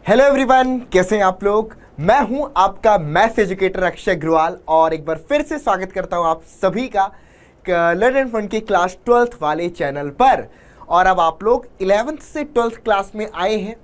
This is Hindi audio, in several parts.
हेलो एवरीवन, कैसे हैं आप लोग। मैं हूं आपका मैथ्स एजुकेटर अक्षय अग्रवाल और एक बार फिर से स्वागत करता हूं आप सभी का लर्न एंड फन की क्लास 12th वाले चैनल पर। और अब आप लोग 11th से 12th क्लास में आए हैं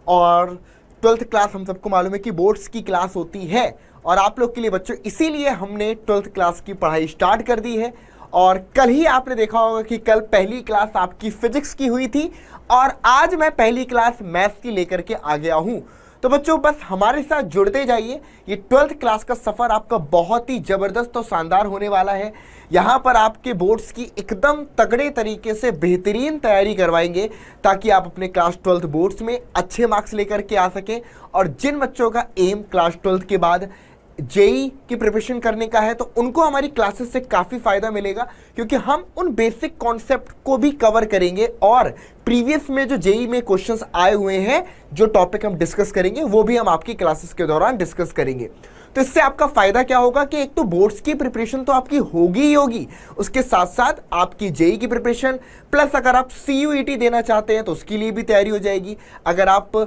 और 12th क्लास हम सबको मालूम है कि बोर्ड्स की क्लास होती है और आप लोग के लिए बच्चों इसीलिए हमने 12th क्लास की पढ़ाई स्टार्ट कर दी है। और कल ही आपने देखा होगा कि कल पहली क्लास आपकी फिजिक्स की हुई थी और आज मैं पहली क्लास मैथ्स की लेकर के आ गया हूं। तो बच्चों बस हमारे साथ जुड़ते जाइए। ये 12th क्लास का सफ़र आपका बहुत ही ज़बरदस्त और शानदार होने वाला है। यहाँ पर आपके बोर्ड्स की एकदम तगड़े तरीके से बेहतरीन तैयारी करवाएंगे ताकि आप अपने क्लास 12th बोर्ड्स में अच्छे मार्क्स लेकर के आ सकें। और जिन बच्चों का एम क्लास 12th के बाद जेई की प्रिपरेशन करने का है तो उनको हमारी क्लासेस से काफ़ी फ़ायदा मिलेगा, क्योंकि हम उन बेसिक कॉन्सेप्ट को भी कवर करेंगे और प्रीवियस में जो जेई में क्वेश्चंस आए हुए हैं, जो टॉपिक हम डिस्कस करेंगे वो भी हम आपकी क्लासेस के दौरान डिस्कस करेंगे। तो इससे आपका फ़ायदा क्या होगा कि एक तो बोर्ड्स की प्रिपरेशन तो आपकी होगी ही होगी, उसके साथ साथ आपकी जेई की प्रिपरेशन प्लस अगर आप सीयूईटी देना चाहते हैं तो उसके लिए भी तैयारी हो जाएगी। अगर आप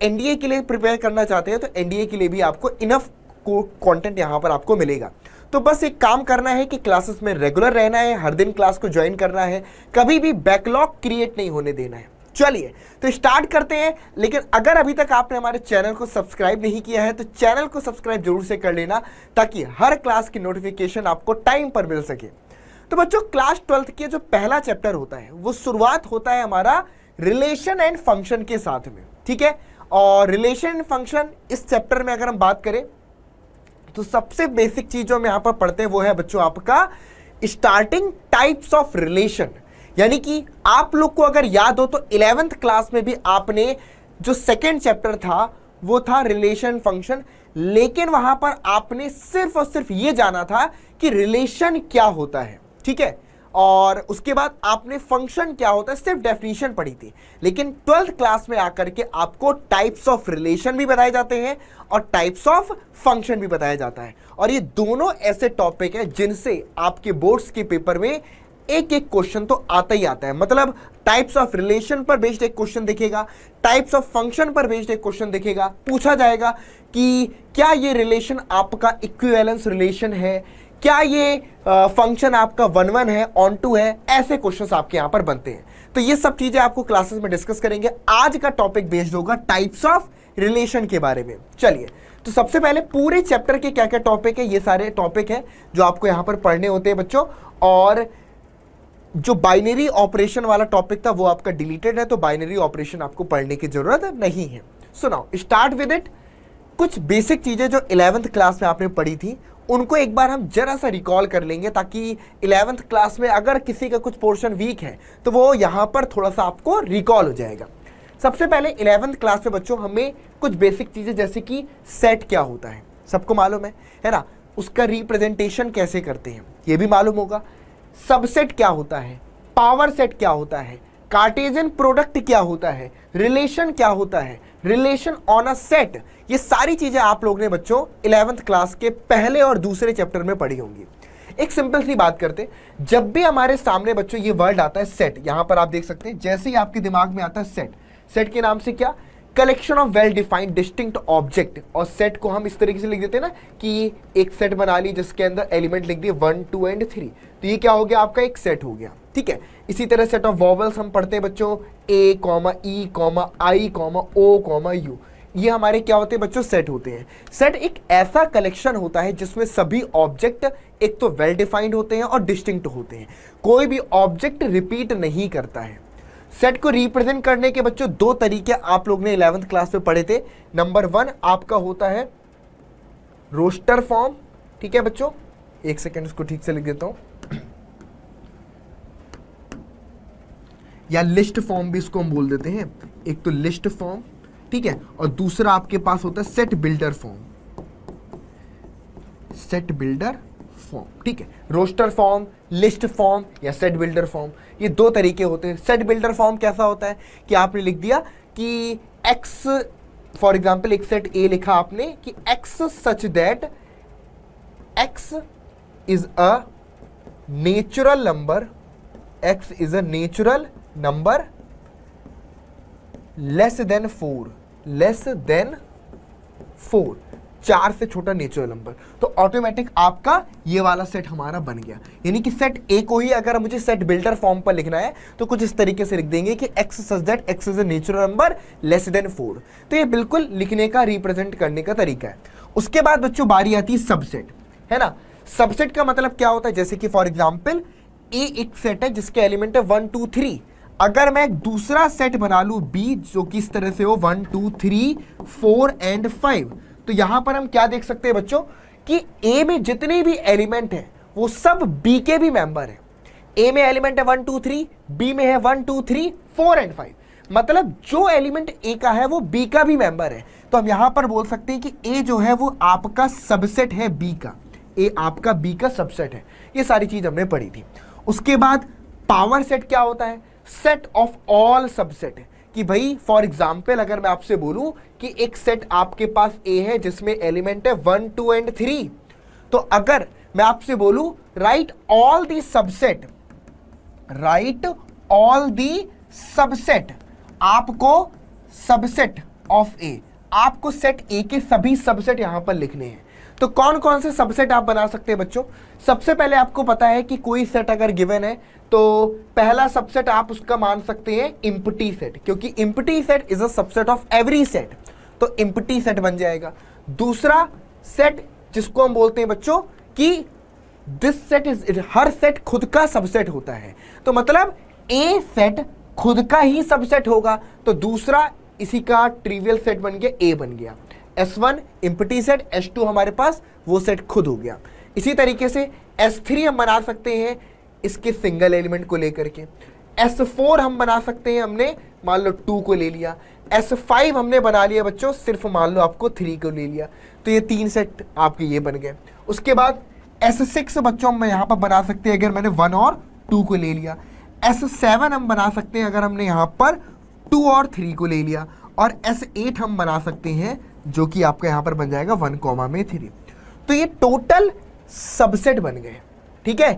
एनडीए के लिए प्रिपेयर करना चाहते हैं तो एनडीए के लिए भी आपको इनफ कंटेंट यहाँ पर आपको मिलेगा। तो बस एक काम करना है कि क्लासेस में रेगुलर रहना है, हर दिन क्लास को ज्वाइन करना है, कभी भी बैकलॉग क्रिएट नहीं होने देना है। चलिए तो स्टार्ट करते हैं। लेकिन अगर अभी तक आपने हमारे चैनल को सब्सक्राइब नहीं किया है तो चैनल को सब्सक्राइब जरूर से कर लेना ताकि हर क्लास की नोटिफिकेशन आपको टाइम पर मिल सके। तो बच्चों क्लास 12th के जो पहला चैप्टर होता है वो शुरुआत होता है हमारा रिलेशन एंड फंक्शन के साथ में, ठीक है। और रिलेशन एंड फंक्शन इस चैप्टर में अगर हम बात करें तो सबसे बेसिक चीज जो हम यहां पर पढ़ते हैं वो है बच्चों आपका स्टार्टिंग टाइप्स ऑफ रिलेशन। यानी कि आप लोग को अगर याद हो तो 11th क्लास में भी आपने जो सेकेंड चैप्टर था वो था रिलेशन फंक्शन, लेकिन वहां पर आपने सिर्फ और सिर्फ ये जाना था कि रिलेशन क्या होता है, ठीक है। और उसके बाद आपने फंक्शन क्या होता है सिर्फ डेफिनेशन पढ़ी थी। लेकिन 12th क्लास में आकर के आपको टाइप्स ऑफ रिलेशन भी बताए जाते हैं और टाइप्स ऑफ फंक्शन भी बताया जाता है। और ये दोनों ऐसे टॉपिक हैं जिनसे आपके बोर्ड्स के पेपर में एक एक क्वेश्चन तो आता ही आता है। मतलब टाइप्स ऑफ रिलेशन पर बेस्ड एक क्वेश्चन दिखेगा, टाइप्स ऑफ फंक्शन पर बेस्ड एक क्वेश्चन दिखेगा। पूछा जाएगा कि क्या ये रिलेशन आपका इक्विवेलेंस रिलेशन है, क्या ये फंक्शन आपका 1-1 है, ऑन टू है, ऐसे क्वेश्चंस आपके यहां पर बनते हैं। तो ये सब चीजें आपको क्लासेस में डिस्कस करेंगे। आज का टॉपिक बेस्ड होगा टाइप्स ऑफ रिलेशन के बारे में। चलिए तो सबसे पहले पूरे चैप्टर के क्या क्या टॉपिक है, ये सारे टॉपिक है जो आपको यहां पर पढ़ने होते हैं बच्चों। और जो बाइनरी ऑपरेशन वाला टॉपिक था वो आपका डिलीटेड है, तो बाइनरी ऑपरेशन आपको पढ़ने की जरूरत नहीं है। So now start with it. कुछ बेसिक चीजें जो 11th क्लास में आपने पढ़ी थी उनको एक बार हम जरा सा रिकॉल कर लेंगे ताकि 11th क्लास में अगर किसी का कुछ पोर्शन वीक है तो वो यहां पर थोड़ा सा आपको रिकॉल हो जाएगा। सबसे पहले 11th क्लास में बच्चों हमें कुछ बेसिक चीजें जैसे कि सेट क्या होता है सबको मालूम है ना, उसका रिप्रेजेंटेशन कैसे करते हैं ये भी मालूम होगा। सबसेट क्या होता है, पावर सेट क्या होता है, कार्टेशियन प्रोडक्ट क्या होता है, रिलेशन क्या होता है, रिलेशन ऑन अ सेट, ये सारी चीजें आप लोग ने बच्चों 11th क्लास के पहले और दूसरे चैप्टर में पढ़ी होंगी। एक सिंपल सी बात करते, जब भी हमारे सामने बच्चों ये वर्ड आता है सेट, यहां पर आप देख सकते हैं जैसे ही आपके दिमाग में आता है सेट, सेट के नाम से क्या, collection of well defined distinct object. और सेट को हम इस तरीके से लिख देते हैं ना कि एक सेट बना ली जिसके अंदर एलिमेंट लिख दिए 1, 2 एंड 3, तो ये क्या हो गया आपका एक सेट हो गया, ठीक है। इसी तरह सेट ऑफ वॉवल्स हम पढ़ते हैं बच्चों ए, ई, आई, ओ, यू, ये हमारे क्या होते हैं बच्चों सेट होते हैं। सेट एक ऐसा कलेक्शन होता है जिसमें सभी ऑब्जेक्ट एक तो वेल डिफाइंड होते हैं और डिस्टिंक्ट होते हैं, कोई भी ऑब्जेक्ट रिपीट नहीं करता है। सेट को रिप्रेजेंट करने के बच्चों दो तरीके आप लोग ने 11th क्लास में पढ़े थे। नंबर 1 आपका होता है रोस्टर फॉर्म, ठीक है बच्चों, एक सेकेंड उसको ठीक से लिख देता हूं, या लिस्ट फॉर्म भी इसको हम बोल देते हैं। एक तो लिस्ट फॉर्म, ठीक है, और दूसरा आपके पास होता है set builder form, set builder form, ठीक है। रोस्टर फॉर्म, लिस्ट फॉर्म या सेट बिल्डर फॉर्म, ये दो तरीके होते हैं। सेट बिल्डर फॉर्म कैसा होता है कि आपने लिख दिया कि x, फॉर एग्जांपल एक सेट A लिखा आपने कि x such that x is a natural number, x is a natural number less than 4 less than 4, 4 से छोटा नेचुरल नंबर, तो ऑटोमेटिक आपका ये वाला सेट हमारा बन गया। यानी कि सेट ए को ही अगर मुझे सेट बिल्डर फॉर्म पर लिखना है तो कुछ इस तरीके से लिख देंगे कि x such that x is a natural number less than 4। तो ये बिल्कुल लिखने का, रिप्रेजेंट करने का तरीका है। उसके बाद बच्चों बारी आती है सबसेट, है ना। सबसेट का मतलब क्या होता है, जैसे कि फॉर एग्जाम्पल ए एक सेट है जिसके एलिमेंट है 1 2 3। अगर मैं एक दूसरा सेट बना लूं बी जो कि इस तरह से हो 1 2 3 4 एंड 5, तो यहां पर हम क्या देख सकते हैं बच्चों कि ए में जितने भी एलिमेंट हैं वो सब बी के भी मेंबर हैं। ए में एलिमेंट है 1 2 3, बी में है 1 2 3 4 एंड 5, मतलब जो एलिमेंट ए का है वो बी का भी मेंबर है। तो हम यहां पर बोल सकते हैं कि ए जो है वो आपका सबसेट है बी का, ए आपका बी का सबसेट है। ये सारी चीज हमने पढ़ी थी। उसके बाद पावर सेट क्या होता है, सेट ऑफ ऑल सबसेट, कि भाई फॉर एग्जाम्पल अगर मैं आपसे बोलूं कि एक सेट आपके पास ए है जिसमें एलिमेंट है 1 2 एंड 3, तो अगर मैं आपसे बोलूं right all the subset, right all the subset, आपको सबसेट ऑफ ए, आपको सेट ए के सभी सबसेट यहां पर लिखने हैं। तो कौन कौन से सबसेट आप बना सकते हैं बच्चों। सबसे पहले आपको पता है कि कोई सेट अगर गिवन है तो पहला सबसेट आप उसका मान सकते हैं एम्प्टी सेट, क्योंकि empty set is a subset of every set, तो एम्प्टी सेट बन जाएगा। दूसरा सेट जिसको हम बोलते हैं बच्चों कि this set is, her set खुद का सबसेट होता है, तो मतलब ए सेट खुद का ही सबसेट होगा, तो दूसरा इसी का ट्रिवियल सेट बन गया, ए बन गया। S1 एम्प्टी सेट, S2 हमारे पास वो सेट खुद हो गया। इसी तरीके से S3 हम बना सकते हैं इसके सिंगल एलिमेंट को लेकर के। S4 हम बना सकते हैं, हमने मान लो 2 को ले लिया। S5 हमने बना लिया बच्चों, सिर्फ मान लो आपको 3 को ले लिया, तो ये 3 सेट आपके ये बन गए। उसके बाद S6 बच्चों हम यहाँ पर बना सकते हैं अगर मैंने 1 और 2 को ले लिया। S7 हम बना सकते हैं अगर हमने यहाँ पर 2 और 3 को ले लिया। और S8 हम बना सकते हैं जो कि आपका यहाँ पर बन जाएगा 1 कॉमा में 3। तो ये टोटल सबसेट बन गए, ठीक है।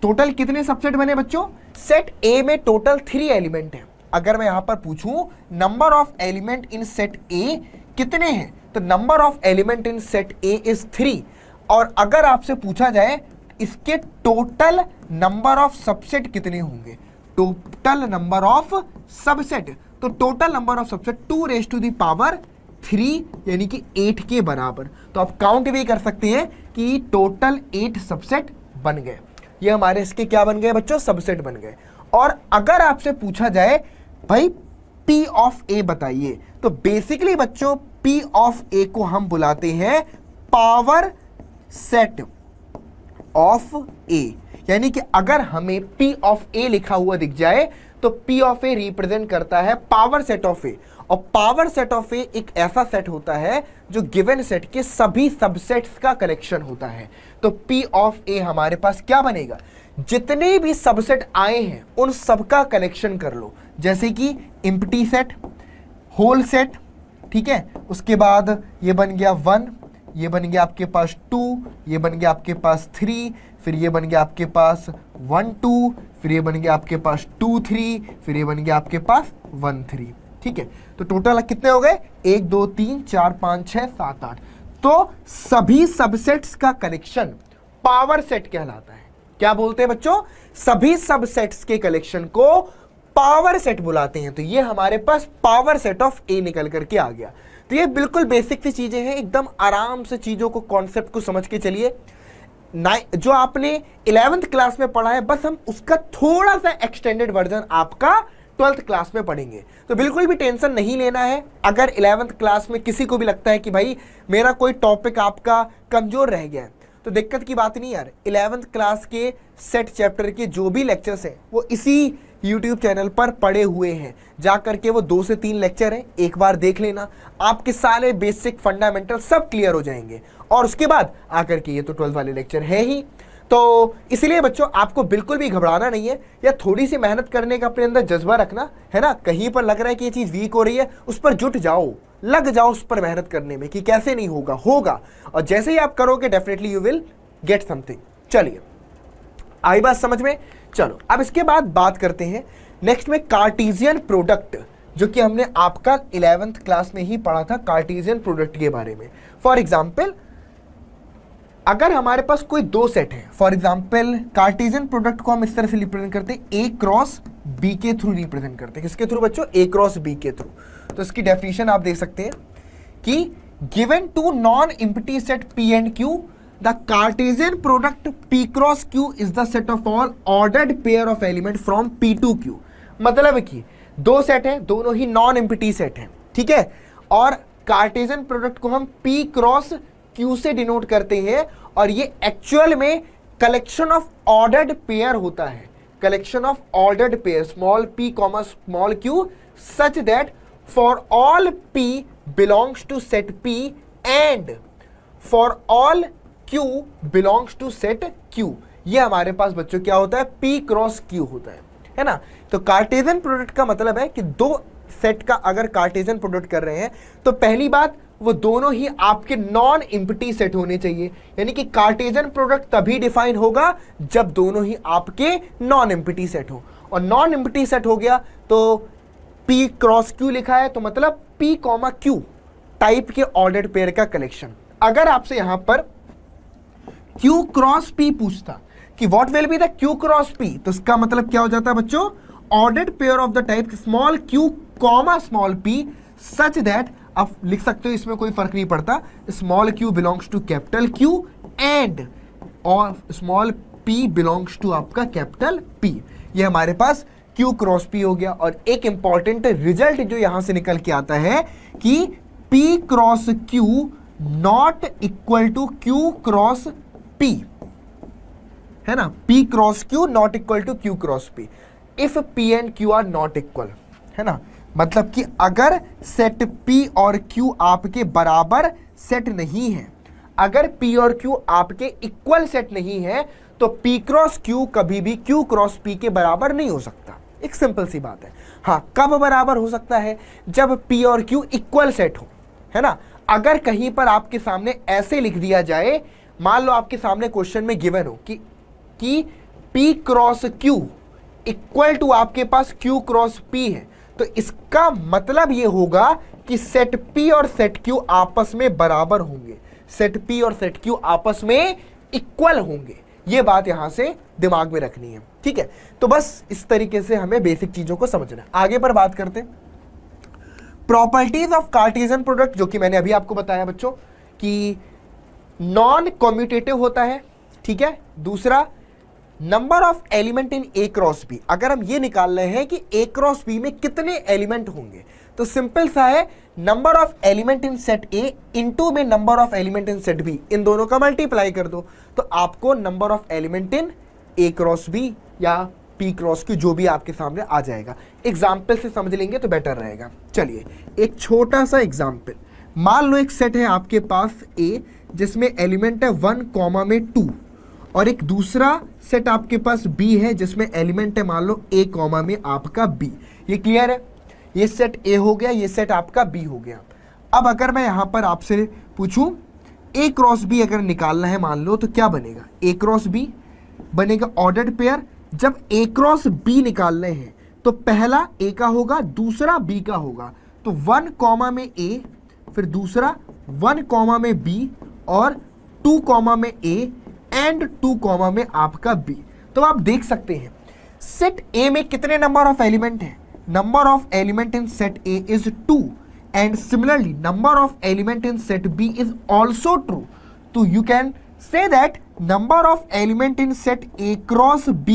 टोटल कितने सबसेट बने बच्चों, सेट ए में टोटल 3 एलिमेंट हैं। अगर मैं यहाँ पर पूछूं number of element in set ए कितने हैं, तो number of element in set A is 3। और अगर आपसे पूछा जाए इसके टोटल नंबर ऑफ सबसेट कितने होंगे, टोटल नंबर ऑफ सबसेट, तो टोटल नंबर ऑफ सबसेट 2⁻³ यानी कि 8 के बराबर। तो आप काउंट भी कर सकते हैं कि टोटल 8 सबसेट बन गए। ये हमारे इसके क्या बन गए बच्चों, सबसेट बन गए। और अगर आपसे पूछा जाए भाई P ऑफ A बताइए, तो बेसिकली बच्चों P ऑफ A को हम बुलाते हैं पावर सेट ऑफ A। यानी कि अगर हमें P ऑफ A लिखा हुआ दिख जाए तो P ऑफ A रिप्रेजेंट करता है पावर सेट ऑफ A। और पावर सेट ऑफ ए एक ऐसा सेट होता है जो गिवन सेट के सभी सबसेट्स का कलेक्शन होता है। तो P ऑफ ए हमारे पास क्या बनेगा, जितने भी सबसेट आए हैं उन सबका कलेक्शन कर लो, जैसे कि एम्प्टी सेट, होल सेट, ठीक है। उसके बाद ये बन गया 1, ये बन गया आपके पास 2, ये बन गया आपके पास 3, फिर ये बन गया आपके पास 1 2, फिर ये बन गया आपके पास 2 3, फिर ये बन गया आपके पास 1 3, ठीक है। तो टोटल कितने हो गए, 1 2 3 4 5 6 7 8। तो सभी सबसेट्स का कलेक्शन पावर सेट कहलाता है। क्या बोलते हैं बच्चों, सभी सबसेट्स के कलेक्शन को पावर सेट बुलाते हैं। तो ये हमारे पास पावर सेट ऑफ ए निकल करके आ गया। तो ये बिल्कुल बेसिक सी चीजें हैं, एकदम आराम से चीजों को, कॉन्सेप्ट को समझ के चलिए। जो आपने 11th क्लास में पढ़ा है बस हम उसका थोड़ा सा एक्सटेंडेड वर्जन आपका 12th क्लास में पढ़ेंगे। तो बिल्कुल भी टेंशन नहीं लेना है। अगर 11th क्लास में किसी को भी लगता है कि भाई मेरा कोई टॉपिक आपका कमजोर रह गया है, तो दिक्कत की बात नहीं यार। 11th क्लास के सेट चैप्टर के जो भी लेक्चर्स हैं वो इसी YouTube चैनल पर पड़े हुए हैं। जा करके वो 2 से 3 लेक्चर हैं, एक बार देख लेना, आपके सारे बेसिक फंडामेंटल सब क्लियर हो जाएंगे। और उसके बाद आकर के ये तो 12th वाले लेक्चर है ही। तो इसलिए बच्चों आपको बिल्कुल भी घबराना नहीं है, या थोड़ी सी मेहनत करने का अपने अंदर जज्बा रखना है ना। कहीं पर लग रहा है कि ये चीज़ वीक हो रही है, उस पर जुट जाओ, लग जाओ उस पर मेहनत करने में कि कैसे नहीं होगा, होगा। और जैसे ही आप करोगे definitely you will get something. चलिए आई बात समझ में। चलो अब इसके बाद बात करते हैं नेक्स्ट में कार्टेशियन प्रोडक्ट जो कि हमने आपका 11th क्लास में ही पढ़ा था कार्टेशियन प्रोडक्ट के बारे में। फॉर एग्जाम्पल, अगर हमारे पास कोई दो सेट है, फॉर एग्जाम्पल कार्टेशियन प्रोडक्ट को हम इस तरह से रिप्रेजेंट करते हैं, ए क्रॉस बी के थ्रू रिप्रेजेंट करते हैं। किसके थ्रू बच्चों? ए क्रॉस बी के थ्रू। तो इसकी डेफिनेशन आप देख सकते हैं कि given two non empty set P and Q, the Cartesian product P cross Q is the set of all ordered pair of element from P to Q. मतलब कि दो सेट है, दोनों ही नॉन एम्प्टी सेट है, ठीक है, और कार्टेशियन प्रोडक्ट को हम पी क्रॉस क्यू से डिनोट करते हैं, और ये एक्चुअल में कलेक्शन ऑफ ऑर्डर्ड पेयर होता है, collection of ordered pair small p comma small q such that for all p belongs to set p and for all q belongs to set q। ये हमारे पास बच्चों क्या होता है? p क्रॉस q होता है ना। तो कार्टेशियन प्रोडक्ट का मतलब है कि दो सेट का अगर कार्टेशियन प्रोडक्ट कर रहे हैं तो पहली बात, वो दोनों ही आपके नॉन एम्प्टी सेट होने चाहिए, यानी कि कार्टेशियन प्रोडक्ट तभी डिफाइन होगा जब दोनों ही आपके नॉन एम्प्टी सेट हो। और नॉन एम्प्टी सेट हो गया तो p क्रॉस q लिखा है, तो मतलब p कॉमा q टाइप के ऑर्डर्ड पेयर का कलेक्शन। अगर आपसे यहां पर q क्रॉस p पूछता कि what will be the q cross p, तो इसका मतलब क्या हो जाता है बच्चों? Ordered pair of the type small q comma small p such that, आप लिख सकते हो इसमें कोई फर्क नहीं पड़ता, small q belongs to capital Q and और स्मॉल p बिलोंग्स टू आपका कैपिटल P। ये हमारे पास q क्रॉस p हो गया। और एक इंपॉर्टेंट रिजल्ट जो यहां से निकल के आता है कि p cross q not equal to q cross p, है ना, p cross q not equal to q cross p if p and q are not equal, है ना। मतलब कि अगर सेट P और Q आपके बराबर सेट नहीं है, अगर P और Q आपके इक्वल सेट नहीं है, तो P क्रॉस Q कभी भी Q क्रॉस P के बराबर नहीं हो सकता। एक सिंपल सी बात है। हाँ, कब बराबर हो सकता है? जब P और Q इक्वल सेट हो, है ना। अगर कहीं पर आपके सामने ऐसे लिख दिया जाए, मान लो आपके सामने क्वेश्चन में गिवन हो कि P cross Q equal to आपके पास Q क्रॉस P है, तो इसका मतलब ये होगा कि सेट P और सेट Q आपस में बराबर होंगे, सेट P और सेट Q आपस में इक्वल होंगे। ये बात यहां से दिमाग में रखनी है, ठीक है। तो बस इस तरीके से हमें बेसिक चीजों को समझना है। आगे पर बात करते हैं प्रॉपर्टीज ऑफ कार्टेशियन प्रोडक्ट, जो कि मैंने अभी आपको बताया बच्चों कि नॉन कम्यूटेटिव होता है, ठीक है। दूसरा, number of element in A cross B. अगर हम ये निकाल रहे हैं कि ए क्रॉस बी में कितने एलिमेंट होंगे, तो सिंपल सा है, number of element in set A into में number of element in set B, इन दोनों का मल्टीप्लाई कर दो तो आपको number of element in A cross B या पी क्रॉस क्यू जो भी आपके सामने आ जाएगा। एग्जाम्पल से समझ लेंगे तो बेटर रहेगा। चलिए एक छोटा सा एग्जाम्पल, मान लो एक सेट है आपके पास ए जिसमें एलिमेंट है 1 कॉमा में 2, और एक दूसरा सेट आपके पास B है जिसमें एलिमेंट है मान लो A कॉमा में आपका B। ये क्लियर है? ये सेट A हो गया, ये सेट आपका B हो गया। अब अगर मैं यहां पर आपसे पूछूं A क्रॉस B अगर निकालना है मान लो, तो क्या बनेगा? A क्रॉस B बनेगा ऑर्डर्ड पेयर। जब A क्रॉस B निकालने हैं तो पहला A का होगा, दूसरा B का होगा, तो 1 कॉमा में A, फिर दूसरा 1 कॉमा में B और 2 कॉमा में A एंड 2 कॉमा में आपका B। तो आप देख सकते हैं सेट A में कितने नंबर ऑफ एलिमेंट हैं? Number of element in set A is 2 and similarly number of element in set B is also true. तो you can say that number of element in set A cross B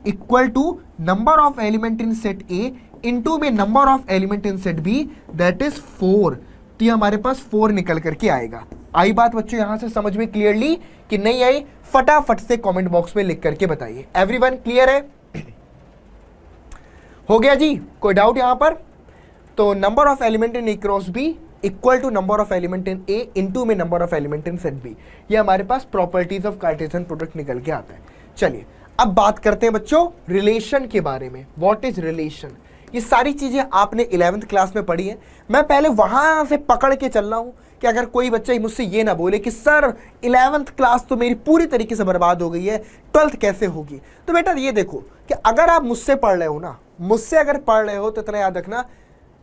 equal to number of element in set A into में number of element in set B that is 4। तो ये हमारे पास 4 निकल करके आएगा। आई बात बच्चों यहां से समझ में क्लियरली कि नहीं आई? फटाफट से कमेंट बॉक्स में लिख करके बताइए। एवरीवन क्लियर है? हो गया जी? कोई डाउट यहां पर? तो number of element in A cross B equal to number of element in A into में number of element in set B. ये हमारे पास प्रॉपर्टीज ऑफ कार्टेशियन प्रोडक्ट निकल के आता है। चलिए अब बात करते हैं बच्चों रिलेशन के बारे में। What is relation? ये सारी चीजें आपने 11th क्लास में पढ़ी है। मैं पहले वहां से पकड़ के चल रहा हूं कि अगर कोई बच्चा मुझसे ये ना बोले कि सर 11th क्लास तो मेरी पूरी तरीके से बर्बाद हो गई है, 12th कैसे होगी? तो बेटा ये देखो कि अगर आप मुझसे पढ़ रहे हो ना, मुझसे अगर पढ़ रहे हो तो इतना याद रखना,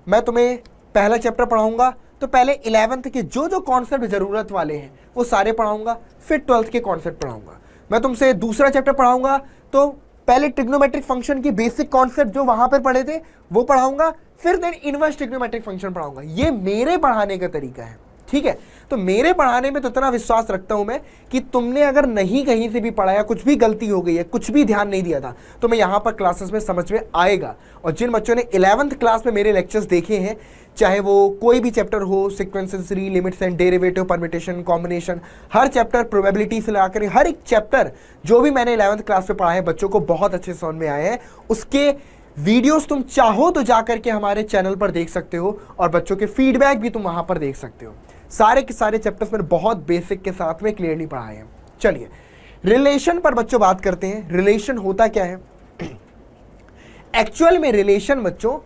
मैं तुम्हें पहला चैप्टर पढ़ाऊंगा तो पहले 11th के जो जो कॉन्सेप्ट ज़रूरत वाले हैं वो सारे पढ़ाऊंगा, फिर 12th के कॉन्सेप्ट पढ़ाऊंगा। मैं तुमसे दूसरा चैप्टर पढ़ाऊंगा तो पहले ट्रिग्नोमेट्रिक फंक्शन की बेसिक कॉन्सेप्ट जो वहां पर पढ़े थे वो पढ़ाऊंगा, फिर देन इनवर्स ट्रिग्नोमेट्रिक फंक्शन पढ़ाऊंगा। ये मेरे पढ़ाने का तरीका है, ठीक है। तो मेरे पढ़ाने में तो इतना विश्वास रखता हूं मैं कि तुमने अगर नहीं कहीं से भी पढ़ाया, कुछ भी गलती हो गई है, कुछ भी ध्यान नहीं दिया था, तो मैं यहां पर क्लासेस में समझ में आएगा। और जिन बच्चों ने 11th क्लास में मेरे लेक्चर्स देखे हैं, चाहे वो कोई भी चैप्टर हो, sequences, limits and derivative, permutation, combination, her chapter, probability से लगाकर हर एक चैप्टर जो भी मैंने 11th क्लास में पढ़ाए बच्चों को बहुत अच्छे समझ में आए हैं, उसके वीडियोस तुम चाहो तो जाकर के हमारे चैनल पर देख सकते हो और बच्चों के फीडबैक भी तुम वहां पर देख सकते हो। सारे के सारे चैप्टर्स मैंने बहुत बेसिक के साथ में क्लियरली पढ़ाए हैं। चलिए रिलेशन पर बच्चों बात करते हैं। रिलेशन होता क्या है? एक्चुअल में रिलेशन बच्चों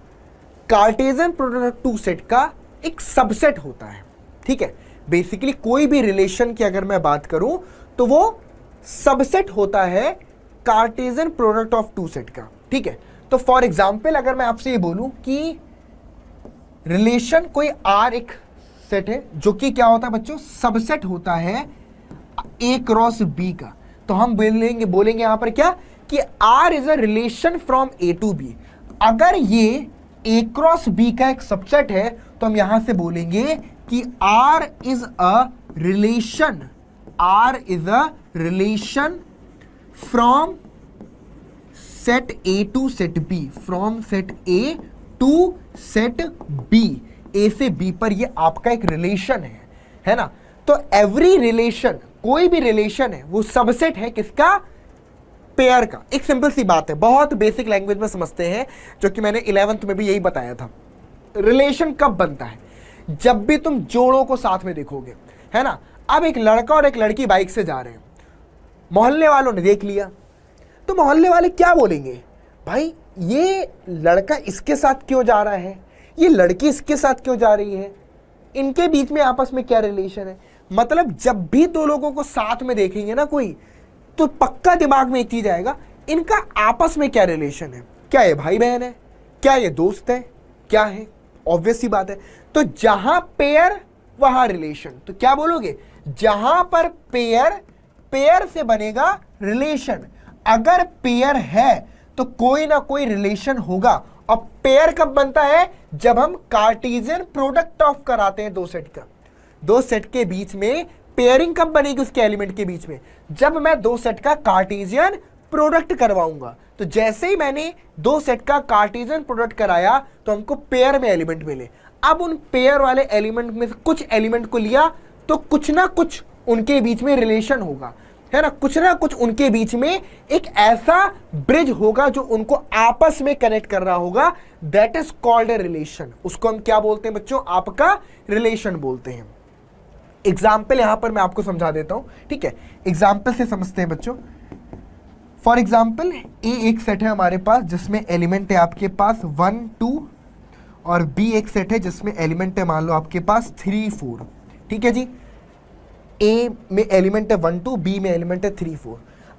कार्टेशियन प्रोडक्ट टू सेट का एक सबसेट होता है, ठीक है। बेसिकली कोई भी रिलेशन की अगर मैं बात करूं तो वो सबसेट होता है Cartesian product of two set का, ठीक है। तो फॉर एग्जाम्पल अगर मैं आपसे ये बोलूं कि रिलेशन कोई आर एक सेट है जो कि क्या होता है बच्चों, सबसेट होता है ए क्रॉस बी का, तो हम बोलेंगे यहां पर क्या कि R is a relation from A to B. अगर ये ए क्रॉस बी का एक सबसेट है तो हम यहां से बोलेंगे कि R is a relation, R is a relation from set A to set B, from set A to set B, A से बी पर ये आपका एक रिलेशन है ना। तो एवरी रिलेशन, कोई भी रिलेशन है वो सबसेट है किसका, पेयर का। एक सिंपल सी बात है, बहुत बेसिक लैंग्वेज में समझते हैं, जो कि मैंने 11th में भी यही बताया था। रिलेशन कब बनता है? जब भी तुम जोड़ों को साथ में देखोगे, है ना। अब एक लड़का और एक लड़की बाइक से जा रहे हैं, मोहल्ले वालों ने देख लिया, तो मोहल्ले वाले क्या बोलेंगे, भाई ये लड़का इसके साथ क्यों जा रहा है, ये लड़की इसके साथ क्यों जा रही है, इनके बीच में आपस में क्या रिलेशन है। मतलब जब भी दो लोगों को साथ में देखेंगे ना कोई, तो पक्का दिमाग में एक चीज आएगा, इनका आपस में क्या रिलेशन है, क्या ये भाई बहन है, क्या ये दोस्त है, क्या है। ऑब्वियस सी बात है। तो जहां पेयर वहां रिलेशन, तो क्या बोलोगे, जहां पर पेयर, पेयर से बनेगा रिलेशन। अगर पेयर है तो कोई ना कोई रिलेशन होगा। और पेयर कब बनता है, जब हम कार्टेशियन प्रोडक्ट ऑफ कराते हैं दो सेट का। दो सेट के बीच में पेयरिंग कब बनेगी उसके एलिमेंट के बीच में, जब मैं दो सेट का कार्टेशियन प्रोडक्ट करवाऊंगा। तो जैसे ही मैंने दो सेट का कार्टेशियन प्रोडक्ट कराया तो हमको पेयर में एलिमेंट मिले। अब उन पेयर वाले एलिमेंट में से कुछ एलिमेंट को लिया तो कुछ ना कुछ उनके बीच में रिलेशन होगा, है ना। कुछ ना कुछ उनके बीच में एक ऐसा ब्रिज होगा जो उनको आपस में कनेक्ट कर रहा होगा, that is called a relation. उसको हम क्या बोलते हैं बच्चों, आपका रिलेशन बोलते हैं। एग्जाम्पल यहां पर मैं आपको समझा देता हूं, ठीक है। एग्जाम्पल से समझते हैं बच्चों। फॉर एग्जाम्पल ए एक सेट है हमारे पास जिसमें एलिमेंट है आपके पास 1 2, और बी एक सेट है जिसमें एलिमेंट है मान लो आपके पास 3 4, ठीक है जी। ए में एलिमेंट है 1 2, बी में एलिमेंट है 3 4।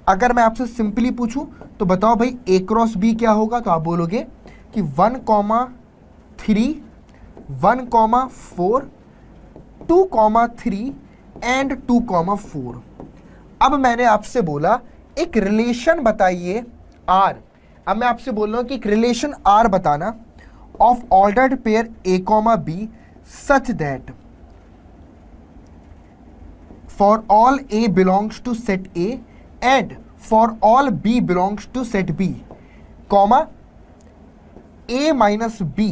अगर मैं आपसे सिंपली पूछूं तो बताओ भाई ए क्रॉस बी क्या होगा, तो आप बोलोगे कि 1 3 1 4 2 3 एंड 2 4। अब मैंने आपसे बोला एक रिलेशन बताइए आर। अब मैं आपसे बोल रहा हूं कि एक रिलेशन आर बताना of ordered pair A B such that for all A belongs to set A and for all B belongs to set B, comma A minus B,